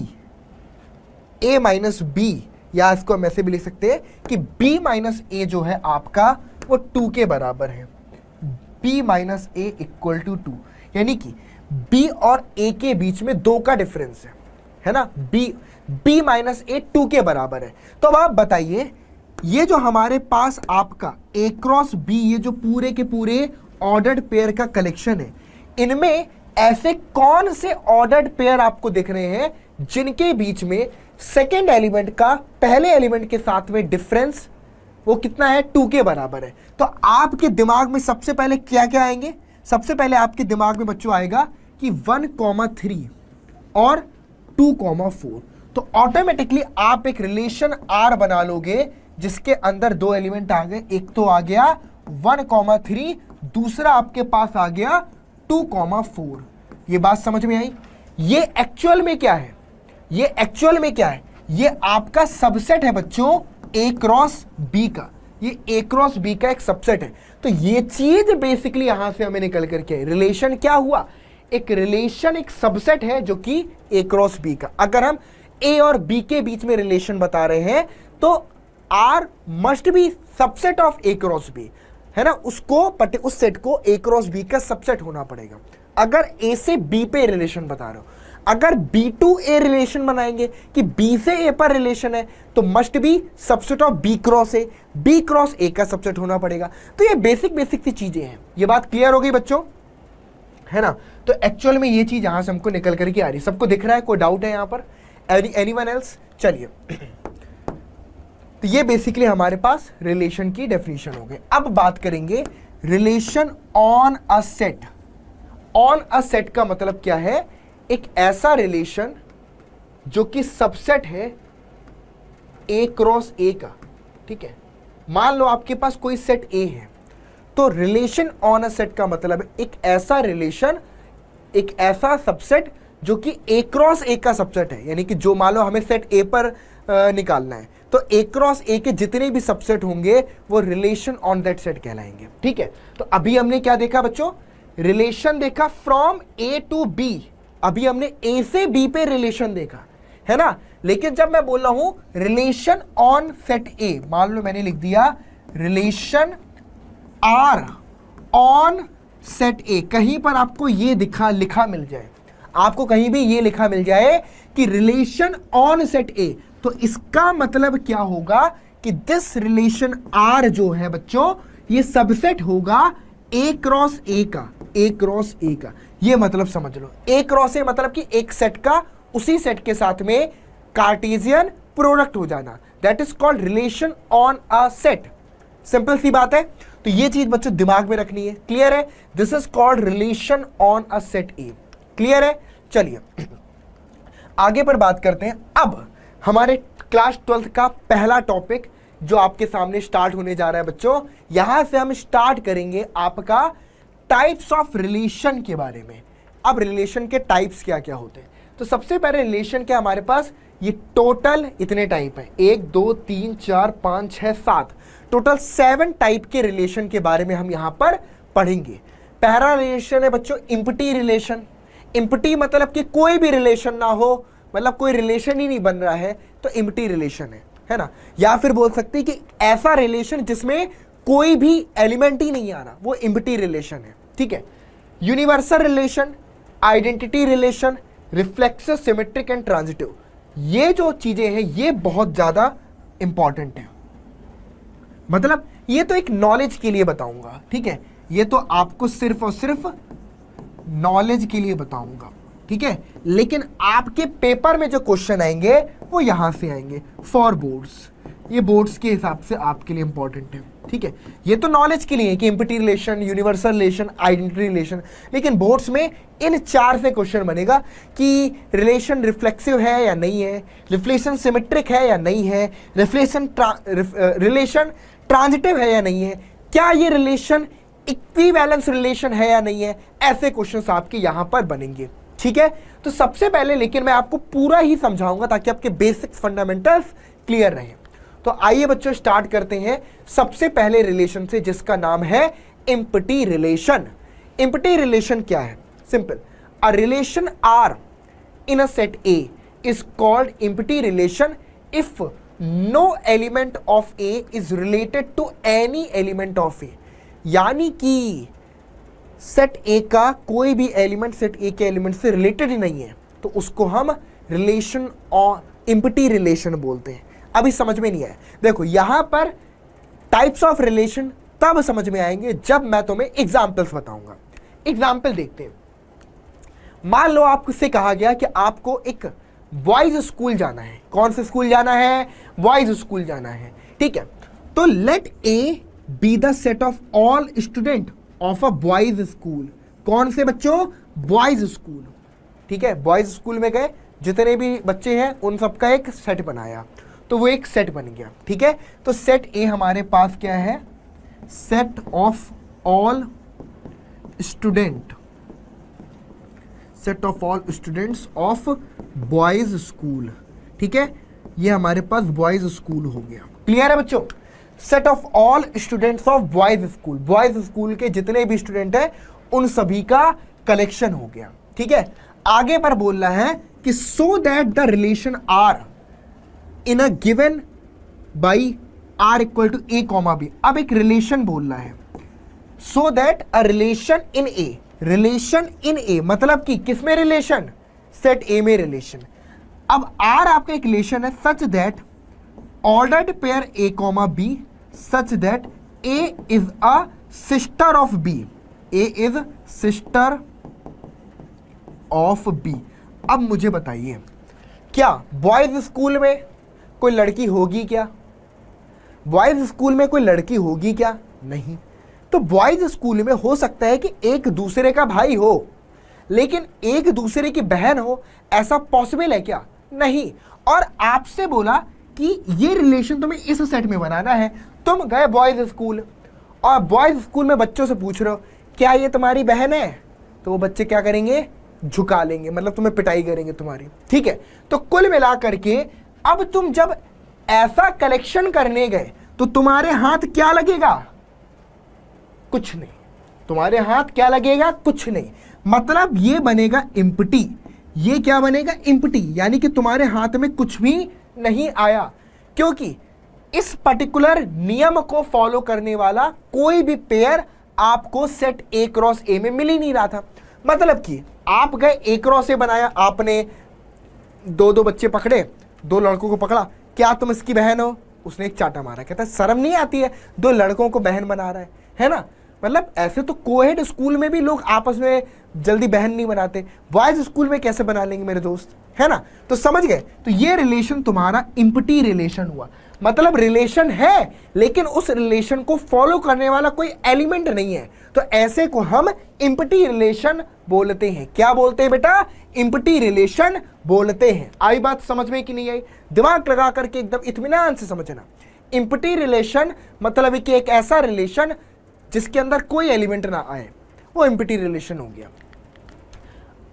A minus B, या इसको हम ऐसे भी लिख सकते हैं कि B माइनस A जो है आपका वो 2 के बराबर है। B minus A equal to 2, यानी कि B और A के बीच में 2 का डिफरेंस है ना। B माइनस A 2 के बराबर है। तो अब आप बताइए ये जो हमारे पास आपका A क्रॉस B, ये जो पूरे के पूरे ऑर्डर्ड पेयर का कलेक्शन है, इनमें ऐसे कौन से ऑर्डर्ड पेयर आपको दिख रहे हैं जिनके बीच में सेकेंड एलिमेंट का पहले एलिमेंट के साथ में डिफरेंस वो कितना है, 2 के बराबर है। तो आपके दिमाग में सबसे पहले क्या क्या आएंगे, सबसे पहले आपके दिमाग में बच्चों आएगा कि 1 3 और 2 4। तो ऑटोमेटिकली आप एक रिलेशन आर बना लोगे जिसके अंदर दो एलिमेंट आ गए, एक तो आ गया 1,3, दूसरा आपके पास आ गया 2,4। ये बात समझ में आई? ये एक्चुअल में क्या है? ये एक्चुअल में क्या है? ये आपका सबसेट है बच्चों ए क्रॉस बी का, ये ए क्रॉस बी का एक सबसेट है। तो ये चीज बेसिकली यहां से हमें निकल करके रिलेशन क्या हुआ, एक रिलेशन एक सबसेट है जो कि ए क्रॉस बी का। अगर हम ए और बी के बीच में रिलेशन बता रहे हैं तो R must be subset of A cross B, है ना, उसको उस सेट को ए क्रॉस बी का सबसेट होना पड़ेगा। अगर ए से बी पे रिलेशन बता रहे हो, अगर बी टू ए रिलेशन बनाएंगे कि बी से ए पर रिलेशन है तो must be subset of B cross A, B cross A का सबसेट होना पड़ेगा। तो ये बेसिक सी चीजें हैं। ये बात क्लियर हो गई बच्चों, है ना? तो एक्चुअल में ये चीज यहां से हमको निकल करके आ रही, सबको दिख रहा है? कोई डाउट है यहां पर? Anyone else? चलिए, तो ये बेसिकली हमारे पास रिलेशन की डेफिनेशन हो गई। अब बात करेंगे relation on a set. On a set का मतलब क्या है? एक ऐसा रिलेशन जो कि सबसेट है ए क्रॉस ए का, ठीक है। मान लो आपके पास कोई सेट ए है, तो रिलेशन ऑन अ सेट का मतलब है एक ऐसा रिलेशन, एक ऐसा सबसेट जो कि ए क्रॉस ए का सबसेट है। यानी कि जो मान लो हमें सेट ए पर निकालना है तो ए क्रॉस ए के जितने भी सबसेट होंगे वो रिलेशन ऑन दैट सेट कहलाएंगे, ठीक है। तो अभी हमने क्या देखा बच्चों? रिलेशन देखा फ्रॉम ए टू बी। अभी हमने ए से बी पे रिलेशन देखा, है ना। लेकिन जब मैं बोल रहा हूं रिलेशन ऑन सेट ए, मान लो मैंने लिख दिया relation R on set A, कहीं पर आपको ये लिखा मिल जाए, आपको कहीं भी ये लिखा मिल जाए कि रिलेशन ऑन सेट ए, तो इसका मतलब क्या होगा कि दिस रिलेशन आर जो है बच्चों ये सबसेट होगा ए क्रॉस ए का, ए क्रॉस ए का। ये मतलब समझ लो, ए क्रॉस ए मतलब कि एक सेट का उसी सेट के साथ में कार्टेशियन प्रोडक्ट हो जाना, that is called relation on a set. Simple सी बात है। तो ये चीज बच्चों दिमाग में रखनी है, क्लियर है? This is called relation on a set A, clear है? चलिए आगे पर बात करते हैं। अब हमारे क्लास 12th का पहला टॉपिक जो आपके सामने स्टार्ट होने जा रहा है बच्चों, यहां से हम स्टार्ट करेंगे आपका टाइप्स ऑफ रिलेशन के बारे में। अब रिलेशन के टाइप्स क्या क्या होते हैं? तो सबसे पहले रिलेशन के हमारे पास ये टोटल इतने टाइप हैं, 1 2 3 4 5 6 7, टोटल 7 टाइप के रिलेशन के बारे में हम यहां पर पढ़ेंगे। पहला रिलेशन है बच्चों एम्प्टी रिलेशन। एम्प्टी मतलब कि कोई भी रिलेशन ना हो, मतलब कोई रिलेशन ही नहीं बन रहा है, तो एम्प्टी रिलेशन है ना। या फिर बोल सकते हैं कि ऐसा रिलेशन जिसमें कोई भी एलिमेंट ही नहीं आ रहा, वो एम्प्टी रिलेशन है, ठीक है। Universal relation, identity relation, reflexive, symmetric and transitive, ये जो चीजें हैं ये बहुत ज्यादा इंपॉर्टेंट है। मतलब ये तो एक नॉलेज के लिए बताऊंगा, ठीक है, ये तो आपको सिर्फ और सिर्फ नॉलेज के लिए बताऊंगा, ठीक है। लेकिन आपके पेपर में जो क्वेश्चन आएंगे वो यहां से आएंगे फॉर बोर्ड्स, ये बोर्ड्स के हिसाब से आपके लिए इंपॉर्टेंट है, ठीक है। ये तो नॉलेज के लिए है कि empty relation, universal relation, identity relation, लेकिन बोर्ड्स में इन 4 से क्वेश्चन बनेगा कि रिलेशन रिफ्लेक्सिव है या नहीं है, रिलेशन सिमेट्रिक है या नहीं है, रिलेशन ट्रांजिटिव है या नहीं है, क्या ये रिलेशन इक्विवेलेंस रिलेशन है या नहीं है। ऐसे क्वेश्चंस आपके यहां पर बनेंगे, ठीक है। तो सबसे पहले लेकिन मैं आपको पूरा ही समझाऊंगा ताकि आपके बेसिक्स फंडामेंटल्स क्लियर रहे। तो आइए बच्चों स्टार्ट करते हैं सबसे पहले रिलेशन से जिसका नाम है एम्प्टी रिलेशन। एम्प्टी रिलेशन क्या है? Simple, a relation R in a set A is called empty relation if no element of A is related to any element of A. यानी कि सेट ए का कोई भी एलिमेंट सेट ए के एलिमेंट से रिलेटेड ही नहीं है तो उसको हम रिलेशन और एम्प्टी रिलेशन बोलते हैं। अभी समझ में नहीं आया? देखो यहां पर टाइप्स ऑफ रिलेशन तब समझ में आएंगे जब मैं तुम्हें एग्जांपल्स बताऊंगा। एग्जांपल देखते हैं। मान लो आपसे कहा गया कि आपको एक बॉयज स्कूल जाना है। कौन से स्कूल जाना है? बॉयज स्कूल जाना है, ठीक है। तो let A be the set of all student of a boys school. कौन से बच्चों? बॉयज स्कूल, ठीक है। बॉयज स्कूल में गए, जितने भी बच्चे हैं उन सबका एक सेट बनाया, तो वो एक सेट बन गया। ठीक है, तो सेट ए हमारे पास क्या है, set of all student, set of all students of boys school. ठीक है, ये हमारे पास बॉयज स्कूल हो गया। क्लियर है बच्चों? Set of all students of boys school, boys school के जितने भी स्टूडेंट हैं उन सभी का कलेक्शन हो गया। ठीक है, आगे पर बोल रहा है कि so that the relation R in A given by R equal to A comma B. अब एक रिलेशन बोल रहा है, so that a relation in A, relation in A मतलब कि किसमें रिलेशन, सेट ए में रिलेशन। अब आर आपका एक रिलेशन है such that ordered pair A comma B, such that A is a sister of B, A is sister of B. अब मुझे बताइए, क्या बॉयज स्कूल में कोई लड़की होगी क्या? बॉयज स्कूल में कोई लड़की होगी क्या? नहीं। तो बॉयज स्कूल में हो सकता है कि एक दूसरे का भाई हो, लेकिन एक दूसरे की बहन हो, ऐसा पॉसिबल है क्या? नहीं। और आपसे बोला कि ये रिलेशन तुम्हें इस सेट में बनाना है, तुम गए बॉयज स्कूल और बॉयज स्कूल में बच्चों से पूछ रहे हो क्या ये तुम्हारी बहन है, तो वो बच्चे क्या करेंगे, झुका लेंगे, मतलब तुम्हें पिटाई करेंगे तुम्हारी। ठीक है, तो कुल मिला करके अब तुम जब ऐसा कलेक्शन करने गए तो तुम्हारे हाथ क्या लगेगा, कुछ नहीं। तुम्हारे हाथ क्या लगेगा, कुछ नहीं। मतलब ये बनेगा इम्पटी, ये क्या बनेगा, इम्पटी, यानी कि तुम्हारे हाथ में कुछ भी नहीं आया, क्योंकि इस पर्टिकुलर नियम को फॉलो करने वाला कोई भी पेयर आपको सेट ए क्रॉस ए में मिल ही नहीं रहा था। मतलब कि आप गए ए क्रॉस ए बनाया, आपने दो दो बच्चे पकड़े, दो लड़कों को पकड़ा, क्या तुम इसकी बहन हो? उसने एक चाटा मारा, कहता है शर्म नहीं आती है, दो लड़कों को बहन बना रहा है ना। मतलब ऐसे तो कोएड स्कूल में भी लोग आपस में जल्दी बहन नहीं बनाते, बॉयज स्कूल में कैसे बना लेंगे मेरे दोस्त, है ना। तो समझ गए, तो ये रिलेशन तुम्हारा इम्पटी रिलेशन हुआ। मतलब रिलेशन है लेकिन उस रिलेशन को फॉलो करने वाला कोई एलिमेंट नहीं है, तो ऐसे को हम इम्पटी रिलेशन बोलते हैं। क्या बोलते हैं बेटा, इम्पटी रिलेशन बोलते हैं। आई बात समझ में कि नहीं आई? दिमाग लगा करके एकदम इत्मीनान से समझना। इम्पटी रिलेशन मतलब कि एक ऐसा रिलेशन जिसके अंदर कोई एलिमेंट ना आए, वो इम्पटी रिलेशन हो गया।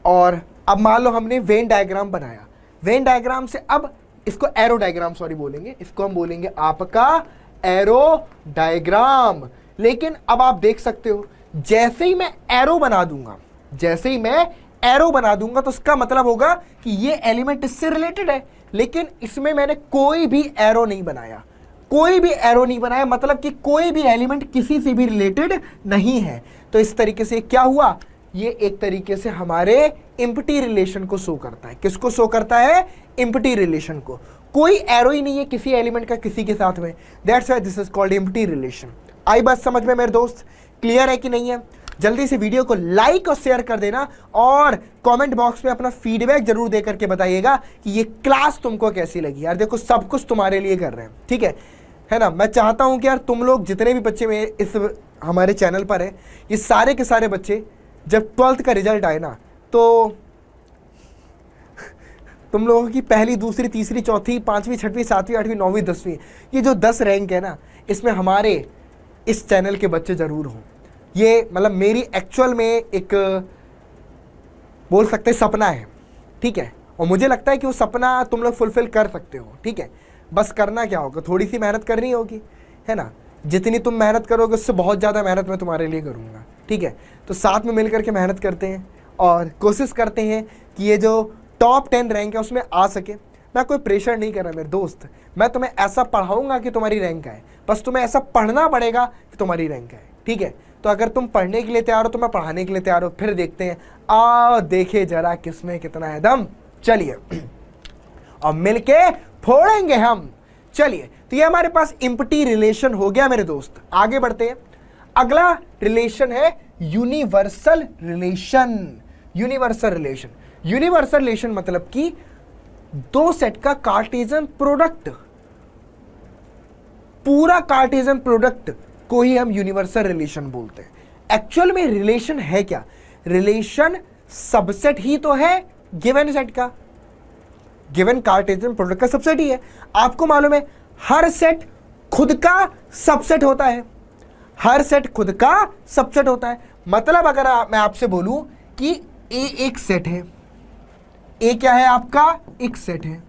और अब मान लो हमने वेन डायग्राम बनाया, वेन डायग्राम से अब इसको एरो डायग्राम सॉरी बोलेंगे, इसको हम बोलेंगे आपका एरो डायग्राम। लेकिन अब आप देख सकते हो जैसे ही मैं एरो बना दूंगा, जैसे ही मैं एरो बना दूंगा तो उसका मतलब होगा कि ये एलिमेंट इससे रिलेटेड है, लेकिन इसमें मैंने कोई भी एरो नहीं बनाया, कोई भी एरो नहीं बनाया, मतलब कि कोई भी एलिमेंट किसी से भी रिलेटेड नहीं है। तो इस तरीके से क्या हुआ, ये एक तरीके से हमारे इम्पटी रिलेशन को शो करता है। किसको शो करता है, इम्पटी रिलेशन को। कोई एरो ही नहीं है किसी एलिमेंट का किसी के साथ में, that's why this is called empty relation. आई बात समझ में मेरे दोस्त, क्लियर है कि नहीं है? जल्दी से वीडियो को लाइक और शेयर कर देना और कमेंट बॉक्स में अपना फीडबैक जरूर दे करके बताइएगा कि ये क्लास तुमको कैसी लगी। यार देखो सब कुछ तुम्हारे लिए कर रहे हैं, ठीक है ना। मैं चाहता हूं कि यार तुम लोग जितने भी बच्चे मेरे इस हमारे चैनल पर है, ये सारे के सारे बच्चे जब 12th का रिजल्ट आए ना, तो तुम लोगों की पहली दूसरी तीसरी चौथी पांचवी छठवीं सातवीं आठवीं नौवीं 10वीं, ये जो 10 रैंक है ना, इसमें हमारे इस चैनल के बच्चे जरूर हों। ये मतलब मेरी एक्चुअल में एक बोल सकते हैं सपना है, ठीक है। और मुझे लगता है कि वो सपना तुम लोग फुलफिल कर सकते हो, ठीक है। बस करना क्या होगा, थोड़ी सी मेहनत करनी होगी, है ना। जितनी तुम मेहनत करोगे उससे बहुत ज़्यादा मेहनत मैं तुम्हारे लिए करूँगा, ठीक है। तो साथ में मिल करके मेहनत करते हैं और कोशिश करते हैं कि ये जो टॉप 10 रैंक है उसमें आ सके। मैं कोई प्रेशर नहीं कर रहा मेरे दोस्त, मैं तुम्हें ऐसा पढ़ाऊँगा कि तुम्हारी रैंक आए, बस तुम्हें ऐसा पढ़ना पड़ेगा कि तुम्हारी रैंक आए, ठीक है। तो अगर तुम पढ़ने के लिए तैयार हो तो मैं पढ़ाने के लिए तैयार हो, फिर देखते हैं, आओ देखे जरा किसमें कितना है दम। चलिए और मिलके फोड़ेंगे हम। चलिए, तो ये हमारे पास इम्पटी रिलेशन हो गया मेरे दोस्त। आगे बढ़ते हैं, अगला रिलेशन है universal relation. Universal relation, universal relation मतलब कि दो सेट का कार्टेशियन प्रोडक्ट, पूरा कार्टेशियन प्रोडक्ट को ही हम यूनिवर्सल रिलेशन बोलते हैं। एक्चुअल में रिलेशन है क्या, रिलेशन सबसेट ही तो है गिवन सेट का, गिवन कार्टेशियन प्रोडक्ट का सबसेट ही है। आपको मालूम है हर सेट खुद का सबसेट होता है, हर सेट खुद का सबसेट होता है। मतलब अगर मैं आपसे बोलूं कि ए एक सेट है, ए क्या है आपका, एक सेट है,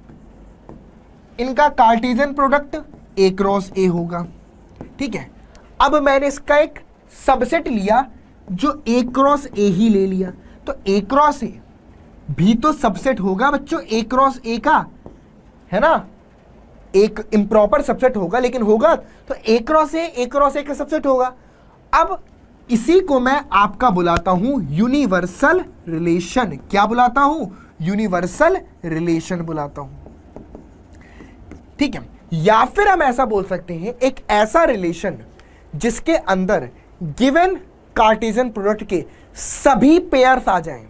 इनका कार्टेशियन प्रोडक्ट ए क्रॉस ए होगा, ठीक है। अब मैंने इसका एक सबसेट लिया जो ए क्रॉस ए ही ले लिया, तो ए क्रॉस ए भी तो सबसेट होगा बच्चों ए क्रॉस ए का, है ना। एक इम्प्रॉपर सबसेट होगा लेकिन होगा, तो ए क्रॉस ए का सबसेट होगा। अब इसी को मैं आपका बुलाता हूं यूनिवर्सल रिलेशन। क्या बुलाता हूं, यूनिवर्सल रिलेशन बुलाता हूं, ठीक है। या फिर हम ऐसा बोल सकते हैं एक ऐसा रिलेशन जिसके अंदर गिवन कार्टेशियन प्रोडक्ट के सभी पेयर्स आ जाएं,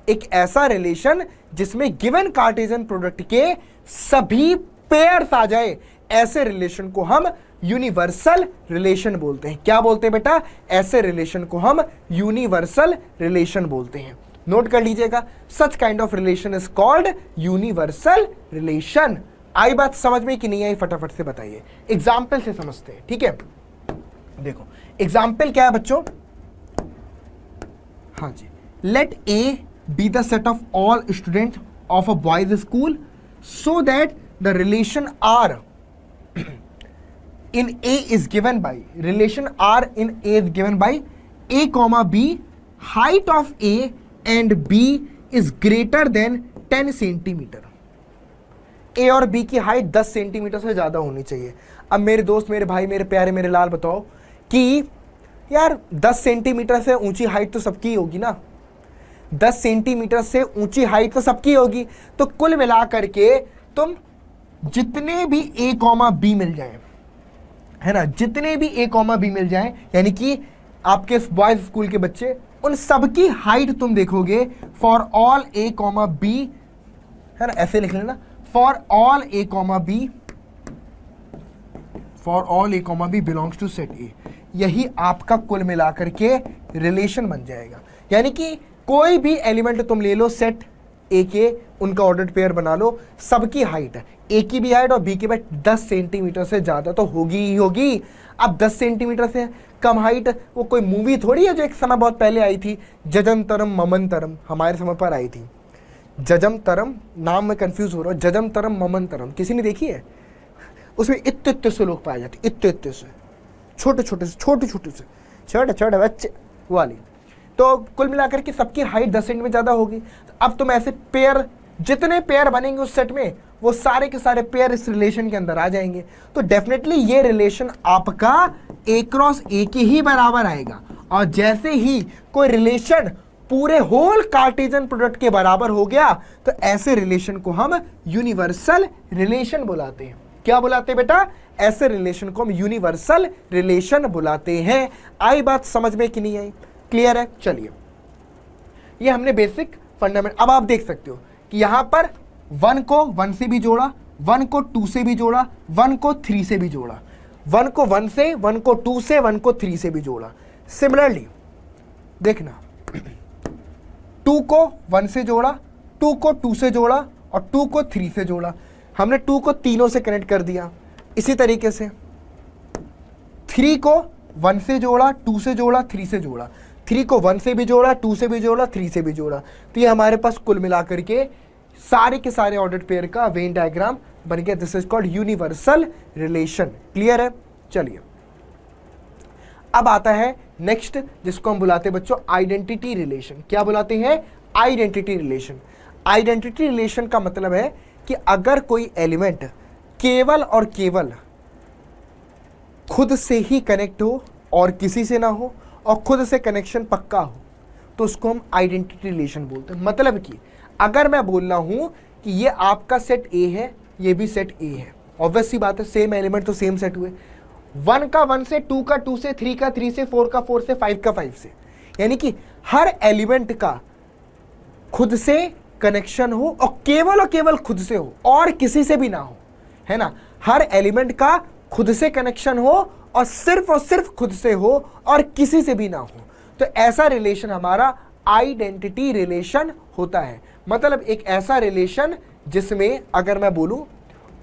एक ऐसा रिलेशन जिसमें गिवन कार्टेशियन प्रोडक्ट के सभी पेयर्स आ जाए, ऐसे रिलेशन को हम यूनिवर्सल रिलेशन बोलते हैं। क्या बोलते हैं बेटा, ऐसे रिलेशन को हम यूनिवर्सल रिलेशन बोलते हैं। नोट कर लीजिएगा, such kind of relation is called universal relation. आई बात समझ में कि नहीं आई, फटाफट से बताइए, एग्जाम्पल से समझते हैं, ठीक है। देखो एग्जाम्पल क्या है बच्चों, हाँ जी, let A be the set of all student of a boys school so that the relation R in A is given by, relation R in A is given by A comma B, height of A and B is greater than 10 centimetre. A और B की हाइट 10 सेंटीमीटर से ज़्यादा होनी चाहिए। अब मेरे दोस्त, मेरे भाई, मेरे प्यारे, मेरे लाल, बताओ कि यार 10 सेंटीमीटर से ऊंची हाइट तो सबकी होगी ना, 10 सेंटीमीटर से ऊंची हाइट तो सबकी होगी। तो कुल मिला करके तुम जितने भी A कॉमा B मिल जाए, है ना, जितने भी A कॉमा B मिल जाएं, यानी कि आपके बॉयज स्कूल के बच्चे, उन सबकी हाइट तुम देखोगे for all A comma B, है ना, ऐसे लिख लेना, for all A comma B, for all A comma B belongs to set A। यही आपका कुल मिलाकर के रिलेशन बन जाएगा। यानी कि कोई भी एलिमेंट तुम ले लो सेट ए के, उनका ऑर्डर्ड पेयर बना लो, सबकी हाइट, ए की भी हाइट और बी की हाइट 10 सेंटीमीटर से ज़्यादा तो होगी ही होगी। अब 10 सेंटीमीटर से कम हाइट, वो कोई मूवी थोड़ी है जो एक समय बहुत पहले आई थी, जजम तरम ममन तरम, हमारे समय पर आई थी। जजम तरम, नाम में कंफ्यूज हो रहा हूँ, जजम तरम ममन तरम, किसी ने देखी है? उसमें इत्ते से लोग पाए जाते, इत्ते से, छोटे छोटे से बच्चे वाली। तो कुल मिलाकर के सबकी हाइट 10 सेंटीमीटर ज़्यादा होगी। तो अब तुम ऐसे पेयर, जितने पेयर बनेंगे उस सेट में, वो सारे के सारे पेयर इस रिलेशन के अंदर आ जाएंगे। तो डेफिनेटली ये रिलेशन आपका ए क्रॉस ए के ही बराबर आएगा। और जैसे ही कोई रिलेशन पूरे होल कार्टेशियन प्रोडक्ट के बराबर हो गया, तो ऐसे रिलेशन को हम यूनिवर्सल रिलेशन बुलाते हैं। क्या बुलाते हैं बेटा? ऐसे रिलेशन को हम यूनिवर्सल रिलेशन बुलाते हैं। आई बात समझ में कि नहीं आई? क्लियर है? चलिए, ये हमने बेसिक फंडामेंट। अब आप देख सकते हो कि यहां पर 1 को 1 से भी जोड़ा, 1 को 2 से भी जोड़ा, 1 को 3 से भी जोड़ा, 1 को 1 से, 1 को 2 से, 1 को 3 से भी जोड़ा। सिमिलरली देखना, 2 को 1 से जोड़ा, 2 को 2 से जोड़ा और 2 को 3 से जोड़ा। हमने 2 को तीनों से कनेक्ट कर दिया। इसी तरीके से 3 को 1 से जोड़ा, 2 से जोड़ा, 3 से जोड़ा, 3 को 1 से भी जोड़ा, 2 से भी जोड़ा, 3 से भी जोड़ा। तो ये हमारे पास कुल मिलाकर के सारे के सारे ऑर्डर्ड पेयर का वेन डायग्राम बन गया। This is called universal relation. Clear है? चलिए, अब आता है नेक्स्ट, जिसको हम बुलाते हैं बच्चों आइडेंटिटी रिलेशन। क्या बुलाते हैं? Identity relation. आइडेंटिटी रिलेशन का मतलब है कि अगर कोई एलिमेंट केवल और केवल खुद से ही कनेक्ट हो और किसी से ना हो, और खुद से कनेक्शन पक्का हो, तो उसको हम आइडेंटिटी रिलेशन बोलते हैं। मतलब कि अगर मैं बोल रहा हूं कि ये आपका सेट ए है, ये भी सेट ए है, ऑब्वियस सी बात है, सेम एलिमेंट तो सेम सेट हुए। 1 का 1 से, 2 का 2 से, 3 का 3 से, 4 का 4 से, 5 का 5 से, यानी कि हर एलिमेंट का खुद से कनेक्शन हो और केवल खुद से हो और किसी से भी ना हो, है ना। हर एलिमेंट का खुद से कनेक्शन हो और सिर्फ खुद से हो और किसी से भी ना हो, तो ऐसा रिलेशन हमारा आइडेंटिटी रिलेशन होता है। मतलब एक ऐसा रिलेशन जिसमें अगर मैं बोलूं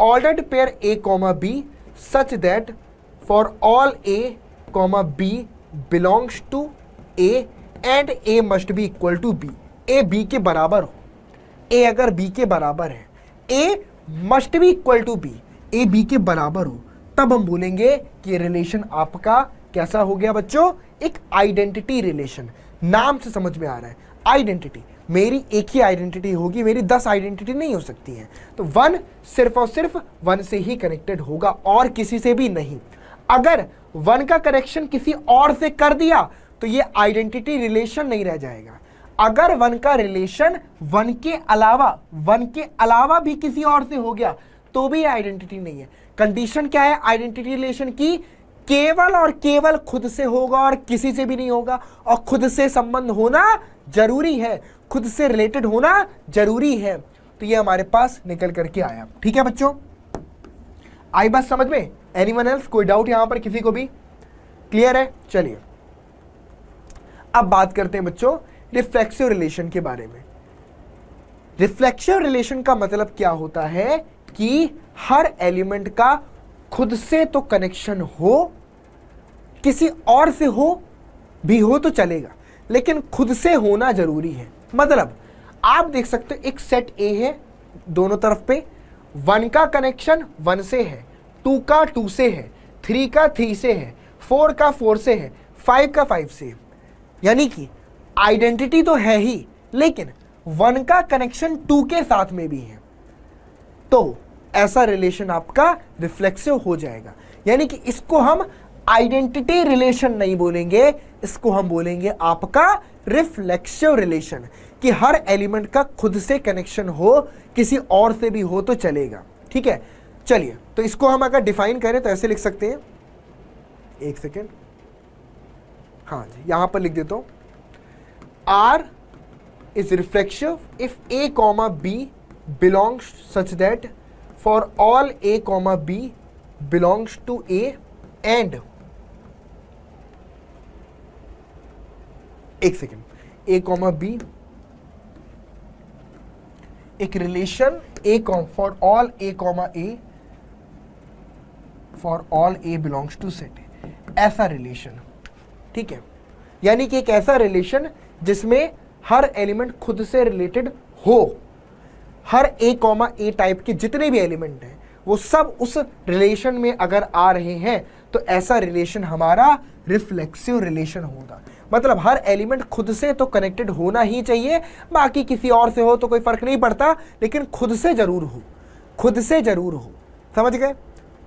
ordered pair A comma B such that for all A comma B belongs to A and A must be equal to B, A B के बराबर हो, ए अगर बी के बराबर है, A must be equal to B, A B के बराबर हो, तब हम बोलेंगे कि ये रिलेशन आपका कैसा हो गया बच्चों, एक आइडेंटिटी रिलेशन। नाम से समझ में आ रहा है, आइडेंटिटी, मेरी एक ही आइडेंटिटी होगी, मेरी 10 आइडेंटिटी नहीं हो सकती हैं। तो 1 सिर्फ और सिर्फ 1 से ही कनेक्टेड होगा और किसी से भी नहीं। अगर 1 का कनेक्शन किसी और से कर दिया तो ये आइडेंटिटी रिलेशन नहीं रह जाएगा। अगर 1 का रिलेशन 1 के अलावा भी किसी और से हो गया तो भी आइडेंटिटी नहीं है। कंडीशन क्या है आइडेंटिटी रिलेशन की, केवल और केवल खुद से होगा और किसी से भी नहीं होगा, और खुद से संबंध होना जरूरी है, खुद से रिलेटेड होना जरूरी है। तो ये हमारे पास निकल करके आया। ठीक है बच्चों, आई बात समझ में? एनीवन एल्स, कोई डाउट यहां पर किसी को भी? क्लियर है? चलिए अब बात करते हैं बच्चों रिफ्लेक्सिव रिलेशन के बारे में। रिफ्लेक्सिव रिलेशन का मतलब क्या होता है कि हर एलिमेंट का खुद से तो कनेक्शन हो, किसी और से हो भी हो तो चलेगा, लेकिन खुद से होना जरूरी है। मतलब आप देख सकते हो एक सेट ए है, दोनों तरफ पे 1 का कनेक्शन 1 से है, 2 का 2 से है, 3 का 3 से है, 4 का 4 से है, 5 का 5 से है। यानी कि आइडेंटिटी तो है ही, लेकिन 1 का कनेक्शन 2 के साथ में भी है, तो ऐसा रिलेशन आपका रिफ्लेक्सिव हो जाएगा। यानी कि इसको हम आइडेंटिटी रिलेशन नहीं बोलेंगे, इसको हम बोलेंगे आपका रिफ्लेक्सिव रिलेशन, कि हर एलिमेंट का खुद से कनेक्शन हो, किसी और से भी हो तो चलेगा। ठीक है, चलिए तो इसको हम अगर डिफाइन करें तो ऐसे लिख सकते हैं, एक सेकेंड, हाँ जी यहां पर लिख देता हूं, R is reflexive if A comma B belongs such that for all A comma B belongs to A and, एक सेकेंड, ए कॉमा बी, एक relation A for all A comma A, for all A belongs to set, ऐसा रिलेशन। ठीक है, यानी कि एक ऐसा रिलेशन जिसमें हर एलिमेंट खुद से रिलेटेड हो, हर ए कॉमा ए टाइप के जितने भी एलिमेंट हैं वो सब उस रिलेशन में अगर आ रहे हैं तो ऐसा रिलेशन हमारा रिफ्लेक्सिव रिलेशन होगा। मतलब हर एलिमेंट खुद से तो कनेक्टेड होना ही चाहिए, बाकी किसी और से हो तो कोई फर्क नहीं पड़ता, लेकिन खुद से जरूर हो, खुद से जरूर हो। समझ गए?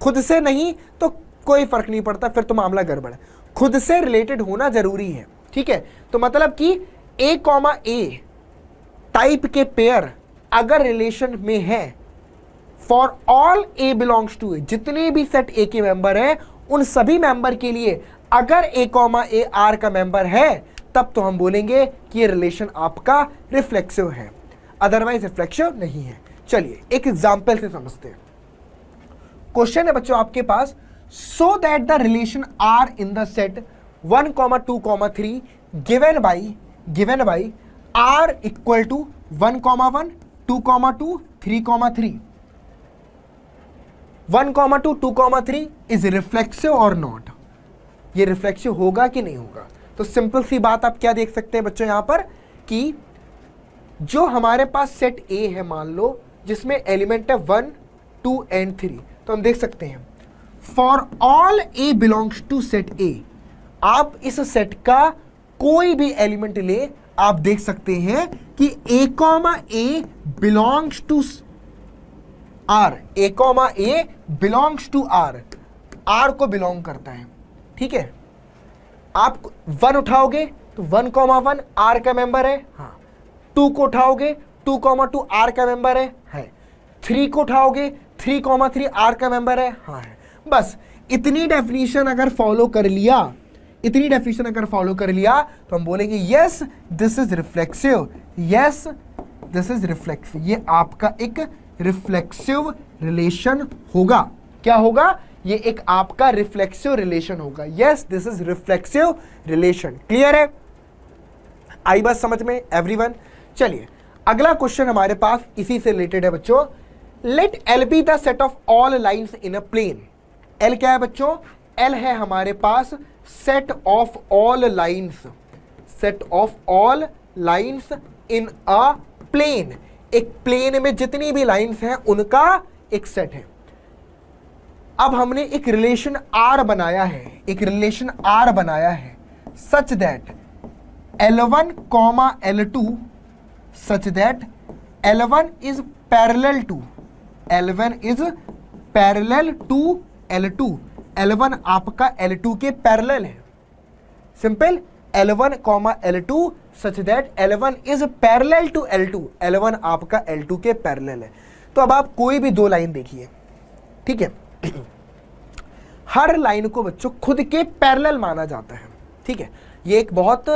खुद से नहीं तो कोई फर्क नहीं पड़ता, फिर तो मामला गड़बड़ है, खुद से रिलेटेड होना जरूरी है। ठीक है, तो मतलब कि ए कॉमा ए टाइप के पेयर अगर रिलेशन में है, for all A belongs to A, जितने भी सेट ए के मेंबर हैं उन सभी मेंबर के लिए अगर ए कॉमा ए आर का मेंबर है, तब तो हम बोलेंगे कि ये रिलेशन आपका रिफ्लेक्सिव है, अदरवाइज रिफ्लेक्सिव नहीं है। चलिए एक एग्जांपल से समझते हैं। क्वेश्चन है बच्चों आपके पास, so that the relation R in the set 1, 2, 3 given by R equal to 1, 1, 2, 2, 3, 3, 1, 2, 2, 3 is reflexive और नॉट, ये रिफ्लेक्सिव होगा कि नहीं होगा? तो सिंपल सी बात आप क्या देख सकते हैं बच्चों यहां पर, कि जो हमारे पास सेट ए है, मान लो जिसमें एलिमेंट है 1, 2 एंड 3, तो हम देख सकते हैं for all A belongs to set A, आप इस सेट का कोई भी एलिमेंट ले, आप देख सकते हैं कि A comma A belongs to R, A comma A belongs to R, R को बिलोंग करता है। ठीक है, आप 1 उठाओगे तो 1, 1 आर का मेंबर है, हाँ। 2 को उठाओगे 2, 2 आर का मेंबर है। 3 को उठाओगे 3, 3 आर का मेंबर है, हाँ है। बस इतनी डेफिनेशन अगर फॉलो कर लिया, इतनी डेफिनेशन अगर फॉलो कर लिया तो हम बोलेंगे yes this is reflexive, yes this is reflexive, ये आपका एक रिफ्लेक्सिव रिलेशन होगा। क्या होगा? ये एक आपका रिफ्लेक्सिव रिलेशन होगा। Yes this is reflexive relation. Clear है? आई बात समझ में एवरीवन? चलिए अगला क्वेश्चन हमारे पास इसी से रिलेटेड है बच्चों। Let L be the set of all lines in a plane. L क्या है बच्चों? एल है हमारे पास set of all lines, set of all lines in a plane. एक प्लेन में जितनी भी लाइन्स हैं उनका एक सेट है। अब हमने एक रिलेशन आर बनाया है, एक रिलेशन आर बनाया है such that L1 comma L2 such that L1 is parallel to L2, L1 आपका L2 के पैरेलल है। Simple, L1 comma L2 such that L1 is parallel to L2, L1 आपका L2 के पैरेलल है। तो अब आप कोई भी दो लाइन देखिए, ठीक है, हर लाइन को बच्चों खुद के पैरेलल माना जाता है, ठीक है। ये एक बहुत